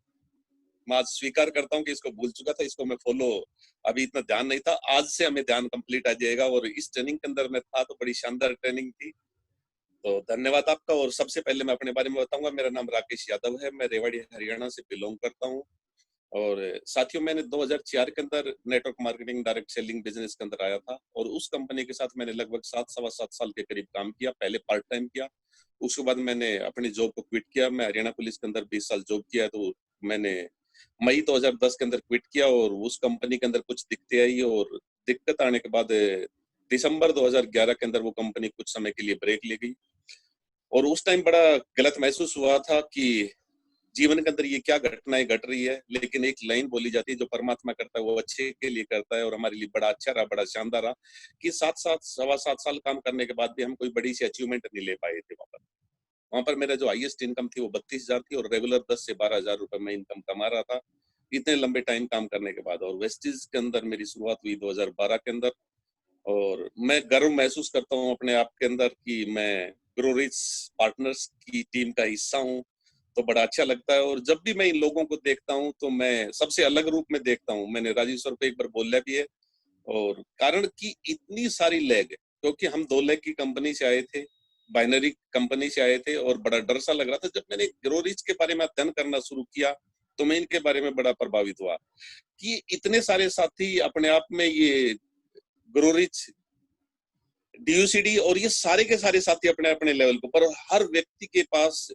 मैं आज स्वीकार करता हूं कि इसको भूल चुका था, इसको मैं फॉलो अभी इतना ध्यान नहीं था। आज से हमें ध्यान कंप्लीट आ जाएगा। और इस ट्रेनिंग के अंदर मैं था तो बड़ी शानदार ट्रेनिंग थी, तो धन्यवाद आपका। और सबसे पहले मैं अपने बारे में बताऊंगा, मेरा नाम राकेश यादव है, मैं रेवाड़ी हरियाणा से बिलोंग करता हूँ। और साथियों, मैंने 2004 के अंदर network marketing direct selling business के अंदर आया था, और उस कंपनी के साथ मैंने लगभग 7 साल के करीब काम किया। पहले पार्ट टाइम किया, उसके बाद मैंने अपनी जॉब को क्विट किया। मैं हरियाणा पुलिस के अंदर 20 साल जॉब किया, तो मैंने मई 2010 के अंदर क्विट किया। और उस कंपनी के अंदर कुछ दिक्कतें आई, और दिक्कत आने के बाद दिसंबर 2011 के अंदर वो कंपनी कुछ समय के लिए ब्रेक ले गई। और उस टाइम बड़ा गलत महसूस हुआ था कि जीवन के अंदर ये क्या घटनाएं घट रही है। लेकिन एक लाइन बोली जाती है, जो परमात्मा करता है वो अच्छे के लिए करता है, और हमारे लिए बड़ा अच्छा रहा, बड़ा शानदार रहा कि 7 साल काम करने के बाद भी हम कोई बड़ी सी अचीवमेंट नहीं ले पाए थे। वहां पर मेरा जो हाईएस्ट इनकम थी वो 32,000 थी, और रेगुलर 10 से 12,000 रुपए मैं इनकम कमा रहा था इतने लंबे टाइम काम करने के बाद। और वेस्टीज के अंदर मेरी शुरुआत हुई 2012 के अंदर। और मैं गर्व महसूस करता हूँ अपने आप के अंदर कि मैं ग्रो रिच पार्टनर्स की टीम का हिस्सा हूँ, तो बड़ा अच्छा लगता है। और जब भी मैं इन लोगों को देखता हूँ तो मैं सबसे अलग रूप में देखता हूँ। मैंने राजीव सर को एक बार बोला भी है, और कारण कि इतनी सारी लैग, क्योंकि हम 2 लाख की कंपनी से आए थे, बाइनरी कंपनी से आए थे, और बड़ा डर सा लग रहा था। जब मैंने ग्रो रिच के बारे में अध्ययन करना शुरू किया तो मैं इनके बारे में बड़ा प्रभावित हुआ कि इतने सारे साथी अपने आप में, ये ग्रो रिच, डीयूसीडी और ये सारे के सारे साथी अपने अपने लेवल पर, हर व्यक्ति के पास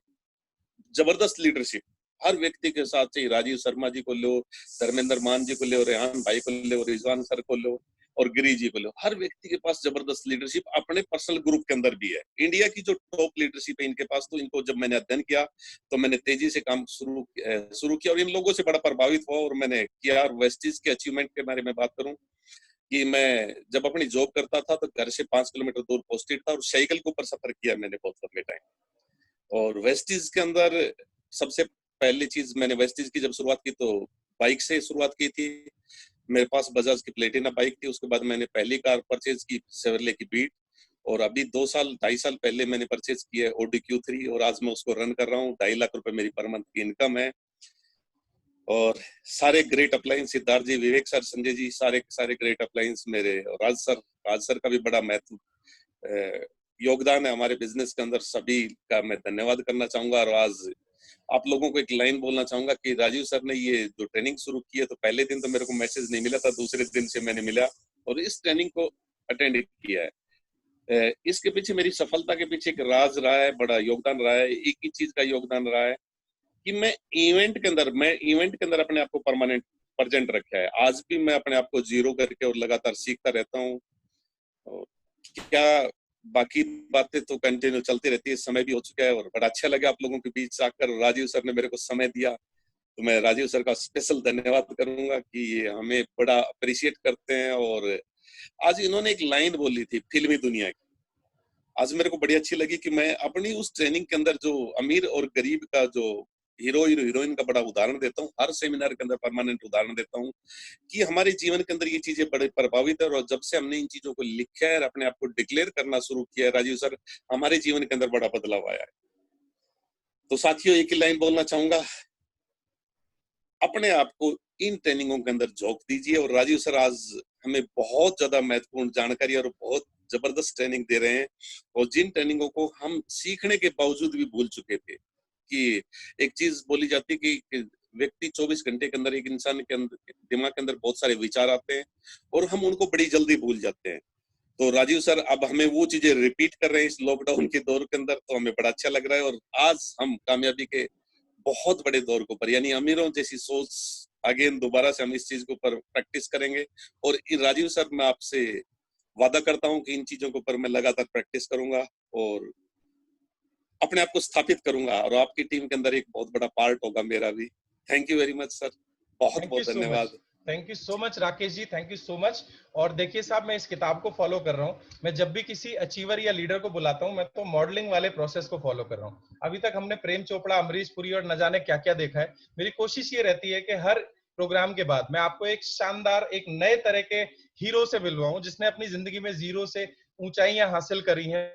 जबरदस्त लीडरशिप। हर व्यक्ति के साथ, चाहे राजीव शर्मा जी को लो, धर्मेंद्र मान जी को लो, रेहान भाई को लो, रिजवान सर को लो, और गिरी जी को लो, हर व्यक्ति के पास जबरदस्त लीडरशिप अपने पर्सनल ग्रुप के अंदर भी है। इंडिया की जो टॉप लीडरशिप है इनके पास, तो इनको जब मैंने अध्ययन किया तो मैंने तेजी से काम शुरू किया, और इन लोगों से बड़ा प्रभावित हुआ और मैंने किया। और वेस्टीज के अचीवमेंट के बारे में बात करूं कि मैं जब अपनी जॉब करता था तो घर से 5 किलोमीटर दूर पोस्टेड था, और साइकिल के ऊपर सफर किया मैंने बहुत लंबे टाइम। और वेस्टीज के अंदर सबसे पहली चीज मैंने वेस्टीज की जब शुरुआत की तो बाइक से शुरुआत की थी। मेरे पास बजाज की प्लेटिना बाइक थी। उसके बाद मैंने पहली कार परचेज की शेवरले की बीट, और अभी 2-2.5 साल पहले मैंने परचेज की है ऑडी Q3, और आज मैं उसको रन कर रहा हूँ। 2.5 लाख रुपए मेरी पर मंथ की इनकम है। और सारे ग्रेट अप्लायंस, सिद्धार्थ जी, विवेक सर, संजय जी, सारे ग्रेट अप्लायंस मेरे। और राज सर का भी बड़ा महत्व योगदान है हमारे बिजनेस के अंदर, सभी का मैं धन्यवाद करना चाहूंगा। और आज आप लोगों को एक लाइन बोलना चाहूंगा कि राजीव सर ने ये जो ट्रेनिंग शुरू की है, तो पहले दिन तो मेरे को मैसेज नहीं मिला था, दूसरे दिन से मैंने मिला और इस ट्रेनिंग को अटेंड किया है। इसके पीछे, मेरी सफलता के पीछे एक राज रहा है, बड़ा योगदान रहा है। एक ही चीज का योगदान रहा है कि मैं इवेंट के अंदर अपने आप को परमानेंट प्रेजेंट रखा है। आज भी मैं अपने आप को जीरो करके और लगातार सीखता रहता हूँ। क्या बाकी बातें तो कंटिन्यू चलती रहती है, समय भी हो चुका है और बड़ा अच्छा लगा आप लोगों के बीच आकर। राजीव सर ने मेरे को समय दिया, तो मैं राजीव सर का स्पेशल धन्यवाद करूंगा कि ये हमें बड़ा अप्रिशिएट करते हैं। और आज इन्होंने एक लाइन बोली थी फिल्मी दुनिया की, आज मेरे को बड़ी अच्छी लगी कि मैं अपनी उस ट्रेनिंग के अंदर जो अमीर और गरीब का, जो हीरो हीरोइन का बड़ा उदाहरण देता हूँ, हर सेमिनार के अंदर परमानेंट उदाहरण देता हूँ कि हमारे जीवन के अंदर ये चीजें बड़े प्रभावित है। और जब से हमने इन चीजों को लिखा है, अपने आप को डिक्लेयर करना शुरू किया है, राजीव सर, हमारे जीवन के अंदर बड़ा बदलाव आया है। तो साथियों, एक ही लाइन बोलना चाहूंगा, अपने आप को इन ट्रेनिंगों के अंदर झोंक दीजिए। और राजीव सर आज हमें बहुत ज्यादा महत्वपूर्ण जानकारी और बहुत जबरदस्त ट्रेनिंग दे रहे हैं, और जिन ट्रेनिंगों को हम सीखने के बावजूद भी भूल चुके थे। कि एक चीज बोली जाती है कि व्यक्ति 24 घंटे के अंदर, एक इंसान के अंदर, दिमाग के अंदर बहुत सारे विचार आते हैं और हम उनको बड़ी जल्दी भूल जाते हैं। तो राजीव सर अब हमें वो चीजें रिपीट कर रहे हैं इस लॉकडाउन के दौर के अंदर, तो हमें बड़ा अच्छा लग रहा है। और आज हम कामयाबी के बहुत बड़े दौर के ऊपर, यानी अमीरों जैसी सोच, अगेन दोबारा से हम इस चीज के ऊपर प्रैक्टिस करेंगे। और राजीव सर, मैं आपसे वादा करता हूँ कि इन चीजों के ऊपर मैं लगातार प्रैक्टिस करूंगा और अपने आप को स्थापित करूंगा, और आपकी टीम के अंदर एक बहुत बड़ा पार्ट होगा मेरा भी। Thank you very much sir, बहुत बहुत धन्यवाद। Thank you so much Rakesh ji, thank you so much. और देखिए साहब, मैं इस किताब को फॉलो कर रहा हूँ। मैं जब भी किसी अचीवर या लीडर को बुलाता हूँ, मैं तो मॉडलिंग वाले प्रोसेस को फॉलो कर रहा हूँ। अभी तक हमने प्रेम चोपड़ा, अमरीश पुरी और न जाने क्या क्या देखा है। मेरी कोशिश ये रहती है कि हर प्रोग्राम के बाद मैं आपको एक शानदार, एक नए तरह के हीरो से मिलवाऊं, जिसने अपनी जिंदगी में जीरो से ऊंचाइयां हासिल करी हैं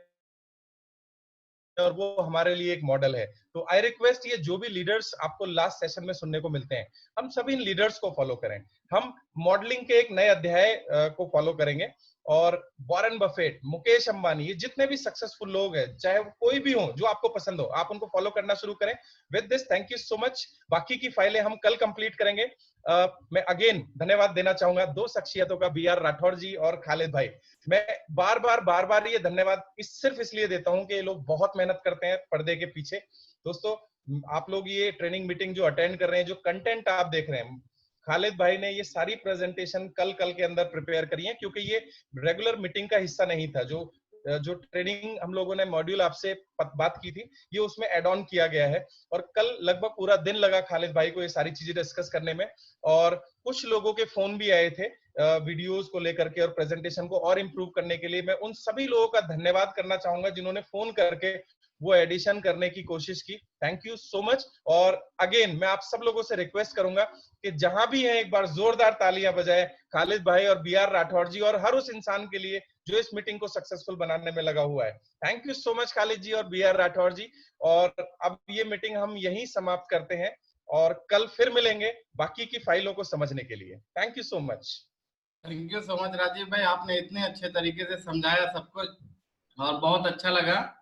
और वो हमारे लिए एक मॉडल है। तो आई रिक्वेस्ट, ये जो भी लीडर्स आपको लास्ट सेशन में सुनने को मिलते हैं, हम सभी इन लीडर्स को फॉलो करें। हम मॉडलिंग के एक नए अध्याय को फॉलो करेंगे। और वॉरेन बफेट, मुकेश अंबानी, ये जितने भी सक्सेसफुल लोग हैं, चाहे वो कोई भी हो, जो आपको पसंद हो, आप उनको फॉलो करना शुरू करें। With this, thank you so much. बाकी की फाइलें हम कल कंप्लीट करेंगे। मैं अगेन धन्यवाद देना चाहूंगा दो शख्सियतों का, बी आर राठौर जी और खालिद भाई। मैं बार बार ये धन्यवाद सिर्फ इसलिए देता हूं कि ये लोग बहुत मेहनत करते हैं पर्दे के पीछे। दोस्तों, आप लोग ये ट्रेनिंग मीटिंग जो अटेंड कर रहे हैं, जो कंटेंट आप देख रहे हैं, खालिद भाई ने ये सारी प्रेजेंटेशन कल के अंदर प्रिपेयर करी है, क्योंकि ये रेगुलर मीटिंग का हिस्सा नहीं था। जो ट्रेनिंग हम लोगों ने मॉड्यूल आपसे बात की थी, ये उसमें एड ऑन किया गया है। और कल लगभग पूरा दिन लगा खालिद भाई को ये सारी चीजें डिस्कस करने में। और कुछ लोगों के फोन भी आए थे वीडियोस को लेकर के और प्रेजेंटेशन को और इम्प्रूव करने के लिए। मैं उन सभी लोगों का धन्यवाद करना चाहूंगा जिन्होंने फोन करके वो एडिशन करने की कोशिश की। Thank you so much. और अगेन मैं आप सब लोगों से रिक्वेस्ट करूंगा कि जहां भी है, एक बार जोरदार तालियां बजाएं खालिद भाई और बी आर राठौर जी और हर उस इंसान के लिए जो इस मीटिंग को सक्सेसफुल बनाने में लगा हुआ है। Thank you so much Khalid ji और बी आर राठौर जी। और अब ये मीटिंग हम यहीं समाप्त करते हैं और कल फिर मिलेंगे बाकी की फाइलों को समझने के लिए। Thank you so much. Thank you so much Rajiv भाई, आपने इतने अच्छे तरीके से समझाया सब कुछ और बहुत अच्छा लगा।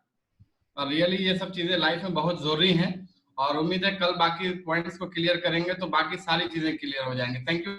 और रियली ये सब चीजें लाइफ में बहुत जरूरी हैं और उम्मीद है कल बाकी पॉइंट्स को क्लियर करेंगे तो बाकी सारी चीजें क्लियर हो जाएंगे। Thank you.